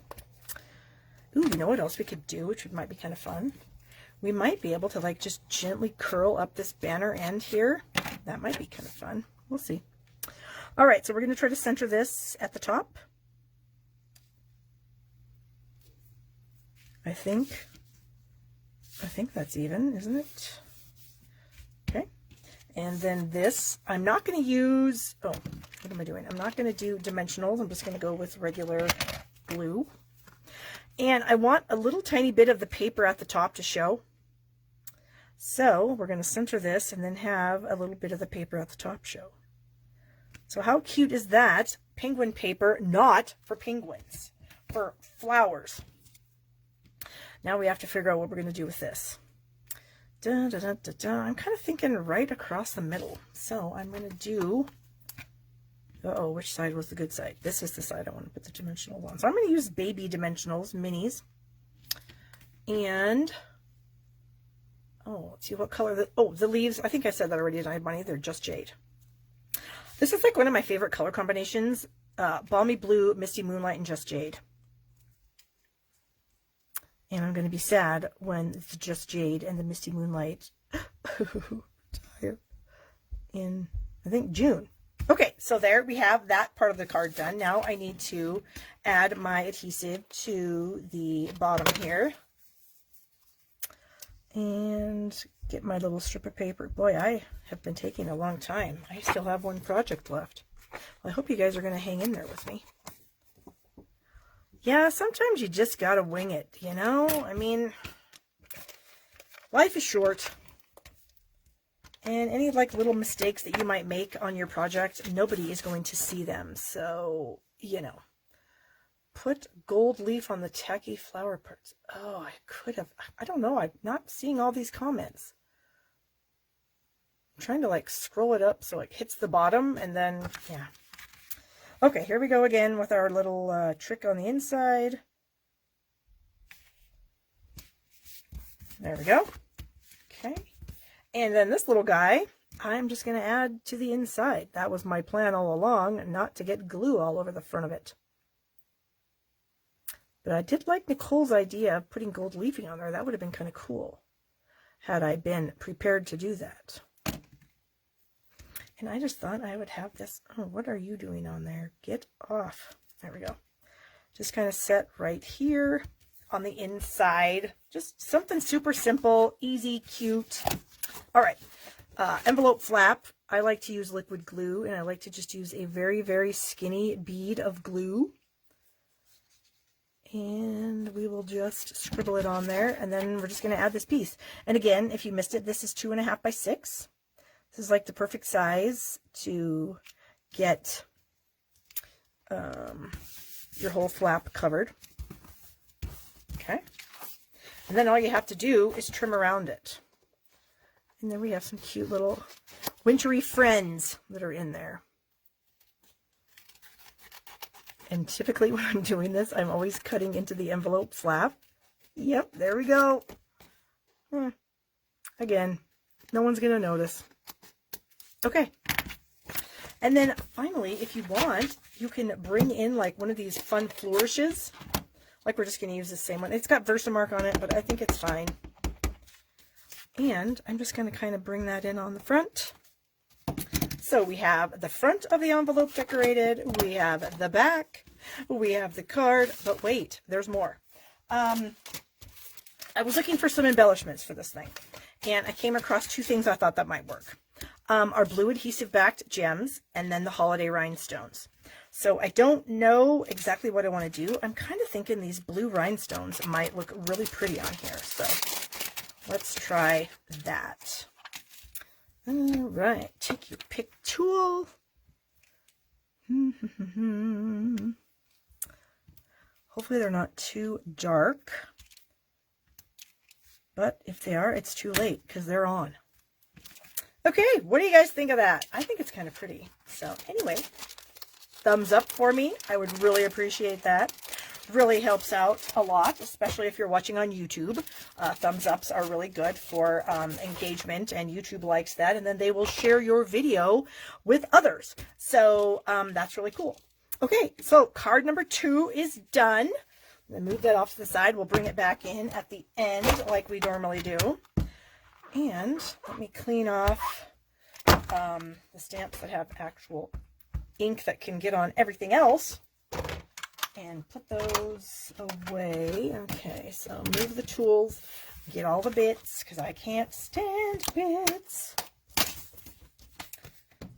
Ooh, you know what else we could do, which might be kind of fun? We might be able to like just gently curl up this banner end here. That might be kind of fun. We'll see. All right, so we're going to try to center this at the top. I think that's even, isn't it? Okay. And then this, I'm not going to use, oh, what am I doing? I'm not going to do dimensionals. I'm just going to go with regular glue. And I want a little tiny bit of the paper at the top to show. So we're going to center this and then have a little bit of the paper at the top show. So how cute is that? Penguin paper, not for penguins, for flowers. Now we have to figure out what we're going to do with this. Da, da, da, da, da. I'm kind of thinking right across the middle. So I'm going to do, uh-oh, which side was the good side? This is the side I want to put the dimensionals on. So I'm going to use baby dimensionals, minis. And, oh, let's see what color, the leaves, I think I said that already, didn't I, Bunny? They're just jade. This is like one of my favorite color combinations, Balmy Blue, Misty Moonlight, and Just Jade. And I'm going to be sad when it's Just Jade and the Misty Moonlight in, I think, June. Okay, so there we have that part of the card done. Now I need to add my adhesive to the bottom here. And get my little strip of paper. Boy, I have been taking a long time. I still have one project left. Well, I hope you guys are going to hang in there with me. Yeah, sometimes you just got to wing it, you know? I mean, life is short. And any like little mistakes that you might make on your project, nobody is going to see them. So, you know, put gold leaf on the tacky flower parts. Oh, I could have, I don't know. I'm not seeing all these comments. I'm trying to like scroll it up so it hits the bottom and then, yeah. Okay, here we go again with our little trick on the inside. There we go. Okay. And then this little guy, I'm just going to add to the inside. That was my plan all along, not to get glue all over the front of it. But I did like Nicole's idea of putting gold leafing on there. That would have been kind of cool had I been prepared to do that. And I just thought I would have this. Oh, what are you doing on there? Get off. There we go. Just kind of set right here on the inside. Just something super simple, easy, cute. All right. Envelope flap. I like to use liquid glue, and I like to just use a very, very skinny bead of glue. And we will just scribble it on there, and then we're just going to add this piece. And again, if you missed it, this is 2.5 by 6. This is like the perfect size to get your whole flap covered. Okay. And then all you have to do is trim around it. And then we have some cute little wintry friends that are in there. And typically when I'm doing this, I'm always cutting into the envelope flap. Yep, there we go. Again, no one's going to notice. Okay. And then finally, if you want, you can bring in like one of these fun flourishes. Like we're just going to use the same one. It's got Versamark on it, but I think it's fine. And I'm just going to kind of bring that in on the front. So we have the front of the envelope decorated. We have the back. We have the card. But wait, there's more. I was looking for some embellishments for this thing. And I came across two things I thought that might work. Our blue adhesive backed gems and then the holiday rhinestones. So I don't know exactly what I want to do. I'm kind of thinking these blue rhinestones might look really pretty on here. So let's try that. All right, take your pick tool. Hopefully they're not too dark. But if they are, it's too late because they're on. Okay, what do you guys think of that? I think it's kind of pretty. So anyway, thumbs up for me. I would really appreciate that. Really helps out a lot, especially if you're watching on YouTube. Thumbs ups are really good for engagement, and YouTube likes that, and then they will share your video with others. So that's really cool. Okay, so card number 2 is done. I'm gonna move that off to the side. We'll bring it back in at the end like we normally do. And let me clean off the stamps that have actual ink that can get on everything else. And put those away. Okay, Okay, so move the tools, get all the bits, because I can't stand bits.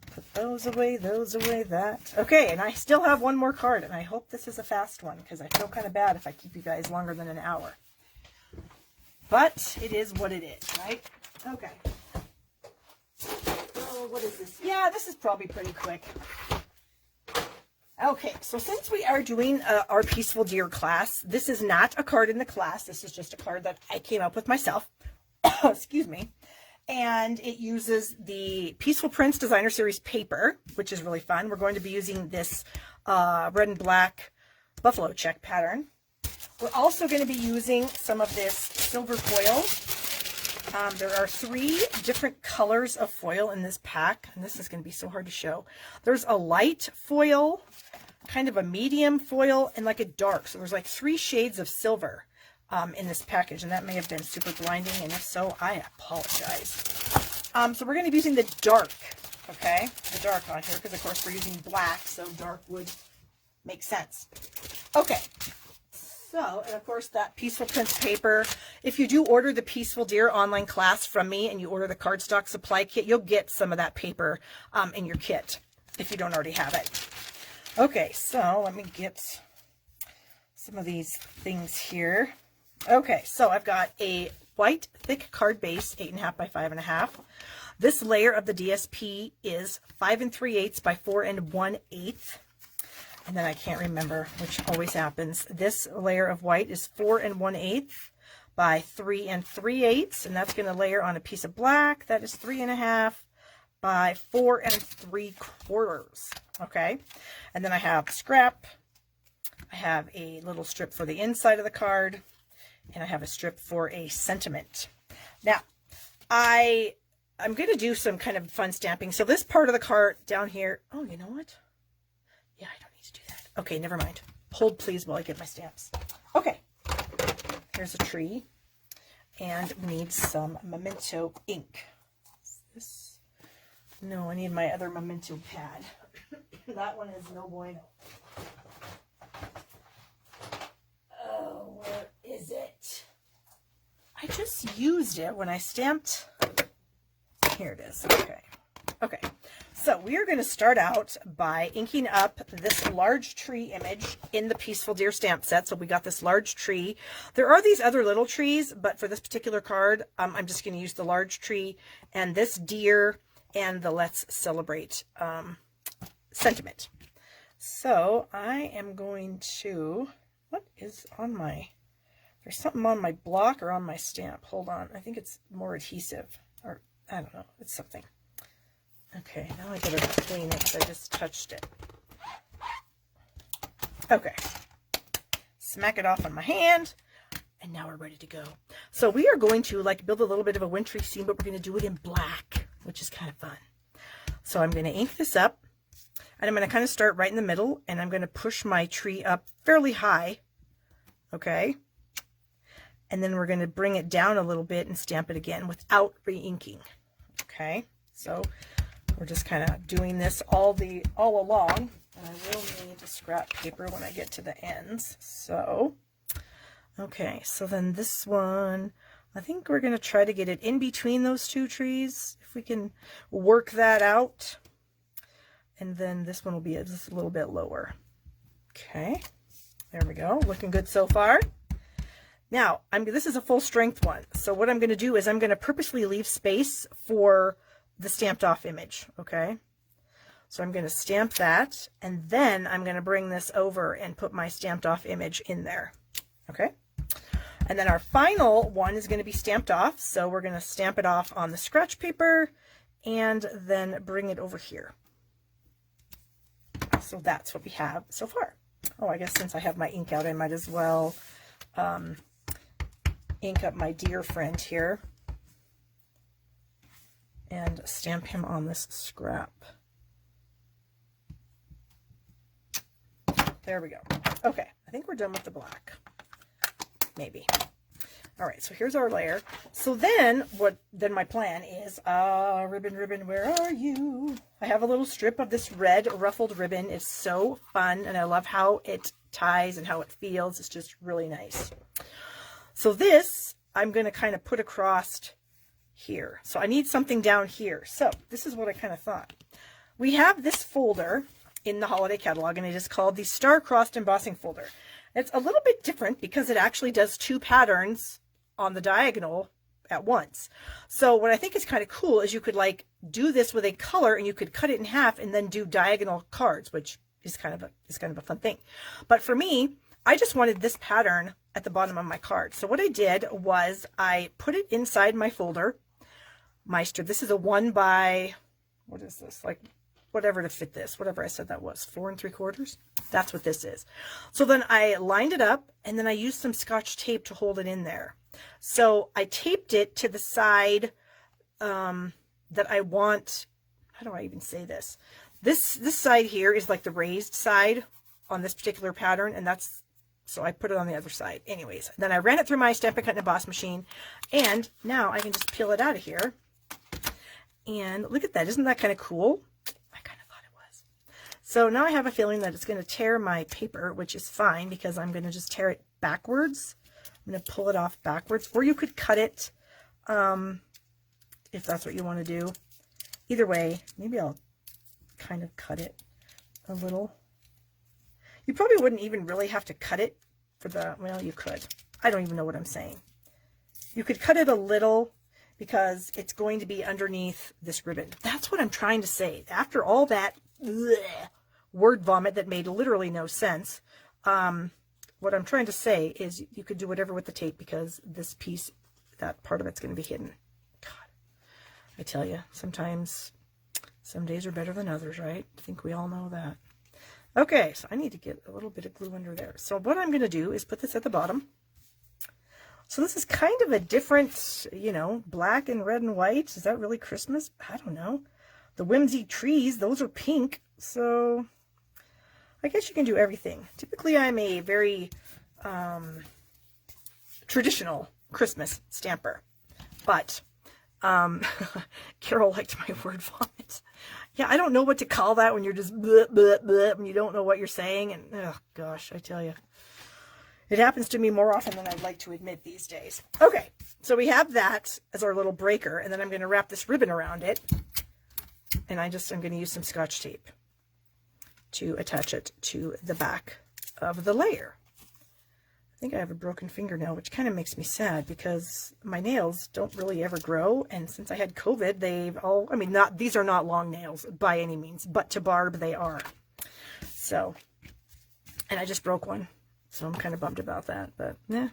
Put those away, that. Okay, and I still have one more card, and I hope this is a fast one, because I feel kind of bad if I keep you guys longer than an hour. But it is what it is, right? Okay. Oh, what is this? Yeah, this is probably pretty quick. Okay, so since we are doing our Peaceful Deer class, this is not a card in the class. This is just a card that I came up with myself. Excuse me. And it uses the Peaceful Prints Designer Series paper, which is really fun. We're going to be using this red and black buffalo check pattern. We're also going to be using some of this silver foil. There are 3 different colors of foil in this pack, and this is going to be so hard to show. There's a light foil, kind of a medium foil, and like a dark. So there's like 3 shades of silver in this package, and that may have been super blinding, and if so, I apologize. So we're going to be using the dark, okay? The dark on here, because of course we're using black, so dark would make sense. Okay. So, and of course that Peaceful Prints paper, if you do order the Peaceful Deer online class from me and you order the cardstock supply kit, you'll get some of that paper in your kit if you don't already have it. Okay, so let me get some of these things here. Okay, so I've got a white thick card base, 8.5 by 5.5. This layer of the DSP is 5 3/8 by 4 1/8. And then I can't remember, which always happens. This layer of white is 4 1/8 by 3 3/8. And that's going to layer on a piece of black. That is 3.5 by 4 3/4. Okay. And then I have scrap. I have a little strip for the inside of the card. And I have a strip for a sentiment. Now, I'm going to do some kind of fun stamping. So this part of the card down here. Oh, you know what? Yeah, I don't need to do that. Okay, never mind. Hold please while I get my stamps. Okay, here's a tree, and we need some Memento ink. Is this? No, I need my other Memento pad. That one is no bueno. Oh, where is it? I just used it when I stamped. Here it is. Okay. Okay. So we are going to start out by inking up this large tree image in the Peaceful Deer stamp set. So we got this large tree. There are these other little trees, but for this particular card, I'm just going to use the large tree and this deer and the Let's Celebrate sentiment. So I am going to, what is on my, there's something on my block or on my stamp. Hold on. I think it's more adhesive, or I don't know. It's something. Okay, now I better clean it because I just touched it. Okay. Smack it off on my hand. And now we're ready to go. So we are going to like build a little bit of a wintry scene, but we're going to do it in black, which is kind of fun. So I'm going to ink this up. And I'm going to kind of start right in the middle. And I'm going to push my tree up fairly high. Okay. And then we're going to bring it down a little bit and stamp it again without re-inking. Okay. So we're just kind of doing this all along, and I will need the scrap paper when I get to the ends. So, okay, so then this one, I think we're going to try to get it in between those 2 trees, if we can work that out. And then this one will be just a little bit lower. Okay, there we go, looking good so far. Now, this is a full strength one, so what I'm going to do is I'm going to purposely leave space for the stamped off image. Okay, so I'm going to stamp that, and then I'm going to bring this over and put my stamped off image in there. Okay, and then our final one is going to be stamped off, so we're going to stamp it off on the scratch paper and then bring it over here. So that's what we have so far. Oh, I guess since I have my ink out, I might as well ink up my dear friend here and stamp him on this scrap. There we go. Okay, I think we're done with the black. Maybe. All right, so here's our layer. So then my plan is, ribbon, where are you? I have a little strip of this red ruffled ribbon. It's so fun, and I love how it ties and how it feels. It's just really nice. So this, I'm going to kind of put across here. So I need something down here. So this is what I kind of thought. We have this folder in the holiday catalog, and it is called the Star-Crossed Embossing Folder. It's a little bit different because it actually does 2 patterns on the diagonal at once. So what I think is kind of cool is you could like do this with a color, and you could cut it in half and then do diagonal cards, which is kind of a fun thing. But for me, I just wanted this pattern at the bottom of my card. So what I did was I put it inside my folder. This is a 1 by, what is this? Like whatever to fit this, whatever I said that was, 4 3/4. That's what this is. So then I lined it up, and then I used some Scotch tape to hold it in there. So I taped it to the side that I want. How do I even say this? This side here is like the raised side on this particular pattern, and so I put it on the other side. Anyways, then I ran it through my Stampin' Cut and Emboss machine, and now I can just peel it out of here. And look at that. Isn't that kind of cool? I kind of thought it was. So now I have a feeling that it's going to tear my paper, which is fine because I'm going to just tear it backwards. I'm going to pull it off backwards, or you could cut it if that's what you want to do. Either way, maybe I'll kind of cut it a little. You probably wouldn't even really have to cut it for the, well, you could. I don't even know what I'm saying. You could cut it a little because it's going to be underneath this ribbon. That's what I'm trying to say. After all that word vomit that made literally no sense, what I'm trying to say is you could do whatever with the tape because this piece, that part of it's going to be hidden. God, I tell you, sometimes some days are better than others, right? I think we all know that. Okay, so I need to get a little bit of glue under there. So what I'm going to do is put this at the bottom. So this is kind of a different, you know, black and red and white. Is that really Christmas? I don't know. The whimsy trees, those are pink. So I guess you can do everything. Typically, I'm a very traditional Christmas stamper. But Carol liked my word vomit. Yeah, I don't know what to call that when you're just bleh, bleh, bleh, and you don't know what you're saying. And oh gosh, I tell you. It happens to me more often than I'd like to admit these days. Okay, so we have that as our little breaker, and then I'm going to wrap this ribbon around it. And I'm going to use some Scotch tape to attach it to the back of the layer. I think I have a broken fingernail, which kind of makes me sad because my nails don't really ever grow. And since I had COVID, they've all, I mean, these are not long nails by any means, but to Barb, they are. So, and I just broke one. So I'm kind of bummed about that, but yeah,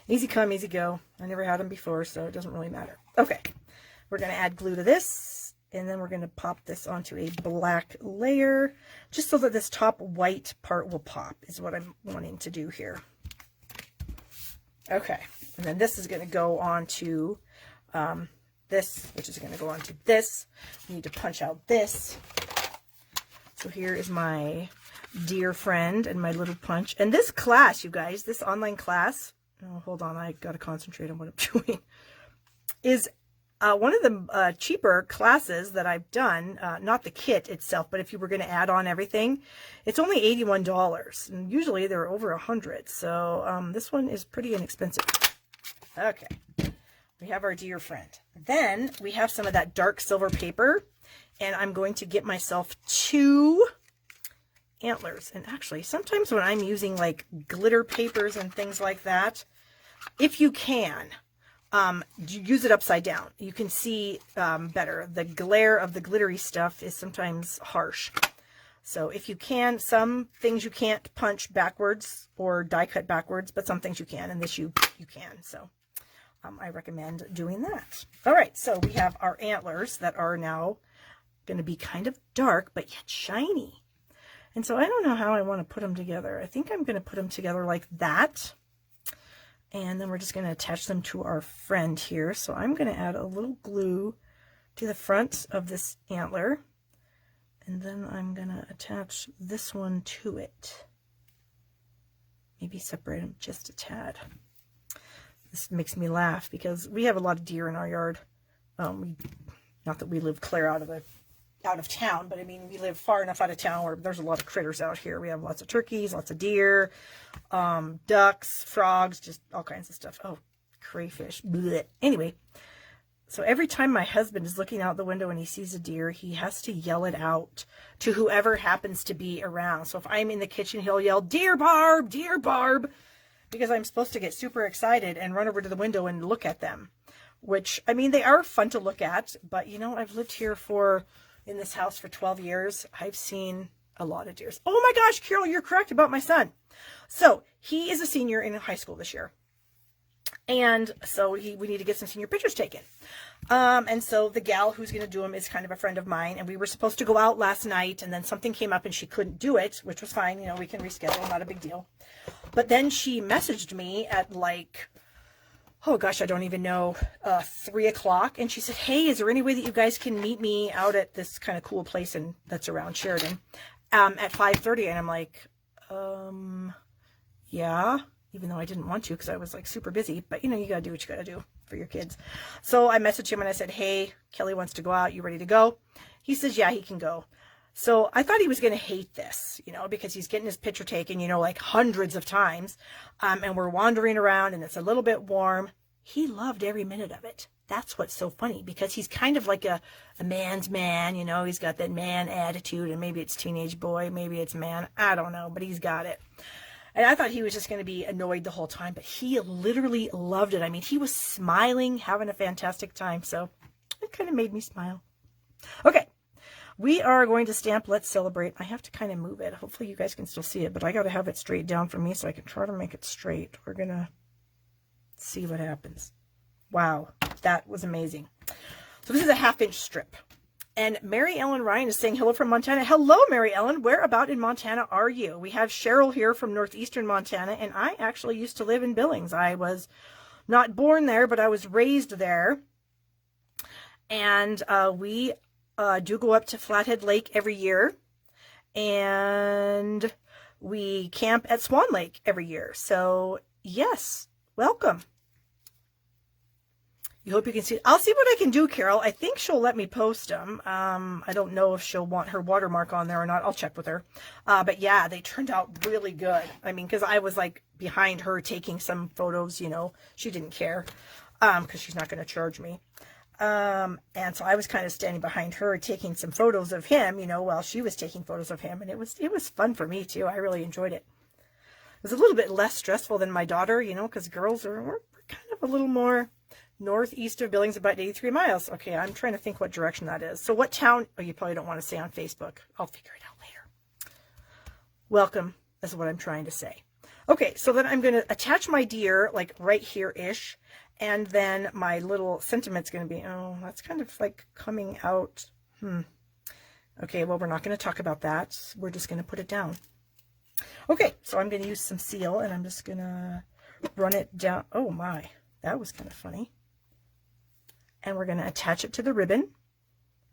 easy come, easy go. I never had them before, so it doesn't really matter. Okay, we're going to add glue to this, and then we're going to pop this onto a black layer, just so that this top white part will pop, is what I'm wanting to do here. Okay, and then this is going to go on to this, which is going to go on to this. We need to punch out this. So here is my dear friend and my little punch. And this class, you guys, this online class, oh, hold on, I got to concentrate on what I'm doing, is one of the cheaper classes that I've done, not the kit itself, but if you were going to add on everything, it's only $81. And usually they're over $100. So this one is pretty inexpensive. Okay, we have our dear friend. Then we have some of that dark silver paper, and I'm going to get myself 2 antlers. And actually, sometimes when I'm using like glitter papers and things like that, if you can, use it upside down. You can see better. The glare of the glittery stuff is sometimes harsh. So if you can, some things you can't punch backwards or die cut backwards, but some things you can, and this you can. So I recommend doing that. All right, so we have our antlers that are now going to be kind of dark, but yet shiny. And so I don't know how I want to put them together. I think I'm going to put them together like that. And then we're just going to attach them to our friend here. So I'm going to add a little glue to the front of this antler. And then I'm going to attach this one to it. Maybe separate them just a tad. This makes me laugh because we have a lot of deer in our yard. Not that we live clear out of the out of town, but I mean, we live far enough out of town where there's a lot of critters out here. We have lots of turkeys, lots of deer, ducks, frogs, just all kinds of stuff. Oh, crayfish. Blech. Anyway, so every time my husband is looking out the window and he sees a deer, he has to yell it out to whoever happens to be around. So if I'm in the kitchen, he'll yell, "Deer Barb, Deer Barb," because I'm supposed to get super excited and run over to the window and look at them, which, I mean, they are fun to look at, but you know, I've lived here in this house for 12 years. I've seen a lot of deers. Oh my gosh, Carol, you're correct about my son. So he is a senior in high school this year. And so we need to get some senior pictures taken. And so the gal who's going to do them is kind of a friend of mine. And we were supposed to go out last night, and then something came up and she couldn't do it, which was fine. You know, we can reschedule, not a big deal. But then she messaged me at like, oh gosh, I don't even know, 3 o'clock. And she said, "Hey, is there any way that you guys can meet me out at this kind of cool place that's around Sheridan, at 5:30? And I'm like, yeah, even though I didn't want to, because I was like super busy, but you know, you got to do what you got to do for your kids. So I messaged him and I said, "Hey, Kelly wants to go out. You ready to go?" He says, "Yeah, he can go." So I thought he was going to hate this, you know, because he's getting his picture taken, you know, like hundreds of times. And we're wandering around and it's a little bit warm. He loved every minute of it. That's what's so funny, because he's kind of like a man's man, you know, he's got that man attitude, and maybe it's teenage boy, maybe it's man, I don't know, but he's got it. And I thought he was just going to be annoyed the whole time, but he literally loved it. I mean, he was smiling, having a fantastic time. So it kind of made me smile. Okay. We are going to stamp Let's Celebrate. I have to kind of move it. Hopefully you guys can still see it, but I got to have it straight down for me so I can try to make it straight. We're going to see what happens. Wow, that was amazing. So this is a 1/2-inch strip. And Mary Ellen Ryan is saying hello from Montana. Hello, Mary Ellen. Where about in Montana are you? We have Cheryl here from northeastern Montana, and I actually used to live in Billings. I was not born there, but I was raised there. And we do go up to Flathead Lake every year, and we camp at Swan Lake every year. So yes, welcome. You hope you can see. I'll see what I can do, Carol. I think she'll let me post them. I don't know if she'll want her watermark on there or not. I'll check with her. But yeah, they turned out really good. I mean, because I was like behind her taking some photos, you know, she didn't care, because she's not going to charge me. And so I was kind of standing behind her taking some photos of him, you know, while she was taking photos of him. And it was fun for me too. I really enjoyed it. It was a little bit less stressful than my daughter, you know, because girls we're kind of a little more northeast of Billings, about 83 miles. Okay, I'm trying to think what direction that is. So what town? Oh, you probably don't want to say on Facebook. I'll figure it out later. Welcome is what I'm trying to say. Okay, so then I'm going to attach my deer like right here-ish. And then my little sentiment's going to be, oh, that's kind of like coming out. Okay, well, we're not going to talk about that. We're just going to put it down. Okay, so I'm going to use some seal, and I'm just going to run it down. Oh, my. That was kind of funny. And we're going to attach it to the ribbon.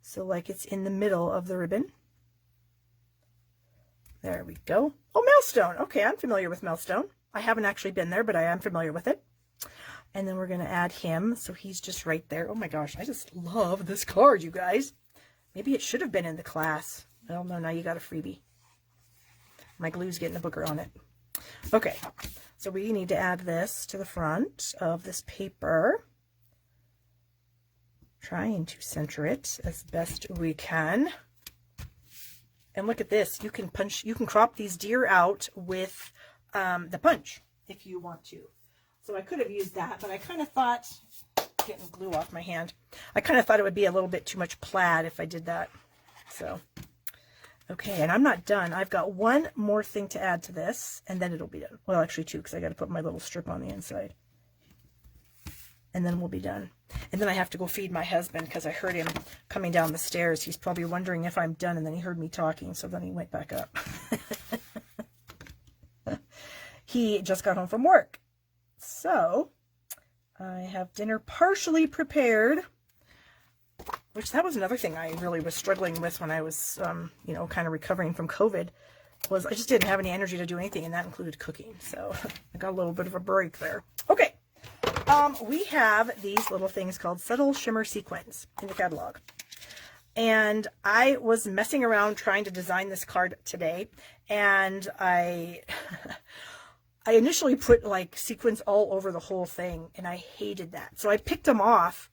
So like it's in the middle of the ribbon. There we go. Oh, Millstone. Okay, I'm familiar with Millstone. I haven't actually been there, but I am familiar with it. And then we're going to add him. So he's just right there. Oh my gosh, I just love this card, you guys. Maybe it should have been in the class. Well, no, now you got a freebie. My glue's getting a booger on it. Okay, so we need to add this to the front of this paper. Trying to center it as best we can. And look at this. You can crop these deer out with the punch if you want to. So I could have used that, but I kind of thought, getting glue off my hand, I kind of thought it would be a little bit too much plaid if I did that. So, okay, and I'm not done. I've got one more thing to add to this, and then it'll be done. Well, actually two, because I got to put my little strip on the inside. And then we'll be done. And then I have to go feed my husband, because I heard him coming down the stairs. He's probably wondering if I'm done, and then he heard me talking, so then he went back up. He just got home from work. So, I have dinner partially prepared, which that was another thing I really was struggling with when I was, you know, kind of recovering from COVID, was I just didn't have any energy to do anything, and that included cooking. So, I got a little bit of a break there. Okay, we have these little things called Subtle Shimmer Sequins in the catalog. And I was messing around trying to design this card today, and I initially put like sequins all over the whole thing, and I hated that. So I picked them off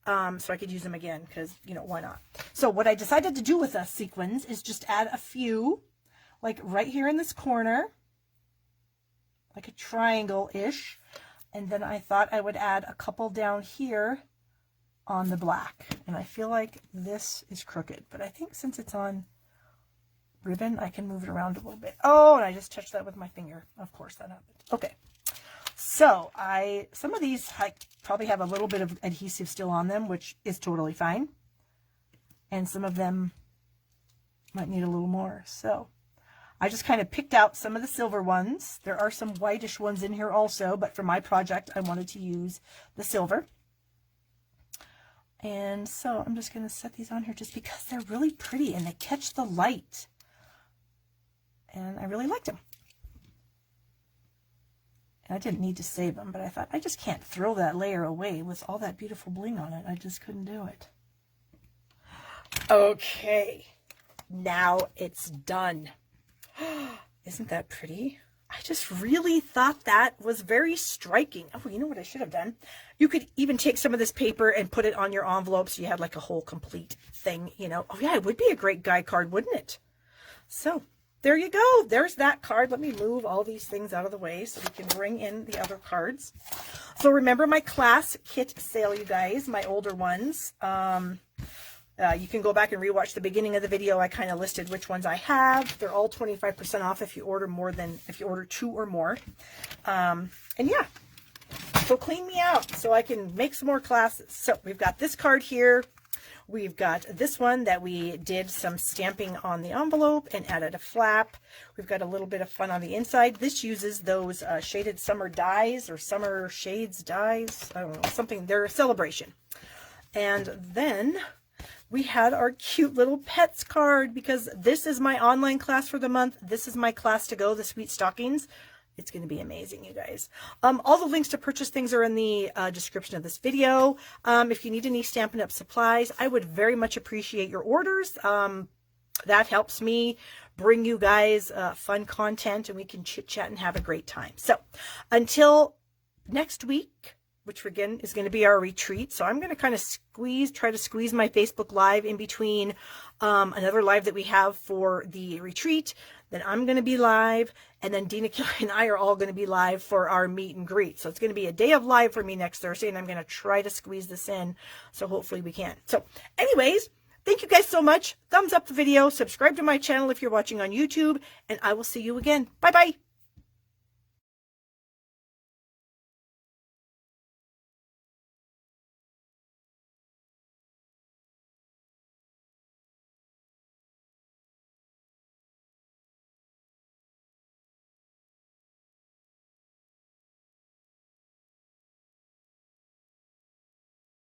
so I could use them again, because, you know, why not? So what I decided to do with the sequins is just add a few, like right here in this corner, like a triangle-ish. And then I thought I would add a couple down here on the black. And I feel like this is crooked, but I think since it's on ribbon, I can move it around a little bit. Oh, and I just touched that with my finger. Of course that happened. Okay. So some of these I probably have a little bit of adhesive still on them, which is totally fine. And some of them might need a little more. So I just kind of picked out some of the silver ones. There are some whitish ones in here also, but for my project, I wanted to use the silver. And so I'm just going to set these on here just because they're really pretty and they catch the light. And I really liked them. And I didn't need to save them, but I thought I just can't throw that layer away with all that beautiful bling on it. I just couldn't do it. Okay, now it's done. Isn't that pretty? I just really thought that was very striking. Oh, you know what I should have done? You could even take some of this paper and put it on your envelope so you had like a whole complete thing, you know. Oh yeah, it would be a great guy card, wouldn't it? So there you go. There's that card. Let me move all these things out of the way so we can bring in the other cards. So remember my class kit sale, you guys, my older ones. You can go back and rewatch the beginning of the video. I kind of listed which ones I have. They're all 25% off if you order if you order 2 or more. And yeah, so clean me out so I can make some more classes. So we've got this card here. We've got this one that we did some stamping on the envelope and added a flap. We've got a little bit of fun on the inside. This uses those shaded summer dies or summer shades dies. I don't know, something. They're a celebration. And then we had our cute little pets card because this is my online class for the month. This is my class to go, the Sweet Stockings. It's going to be amazing, you guys. All the links to purchase things are in the description of this video. If you need any Stampin' Up! Supplies, I would very much appreciate your orders. That helps me bring you guys fun content, and we can chit chat and have a great time. So until next week, which again is going to be our retreat. So I'm going to kind of try to squeeze my Facebook Live in between another live that we have for the retreat. Then I'm going to be live, and then Dina Kelly and I are all going to be live for our meet and greet. So it's going to be a day of live for me next Thursday, and I'm going to try to squeeze this in. So hopefully we can. So anyways, thank you guys so much. Thumbs up the video, subscribe to my channel if you're watching on YouTube, and I will see you again. Bye-bye.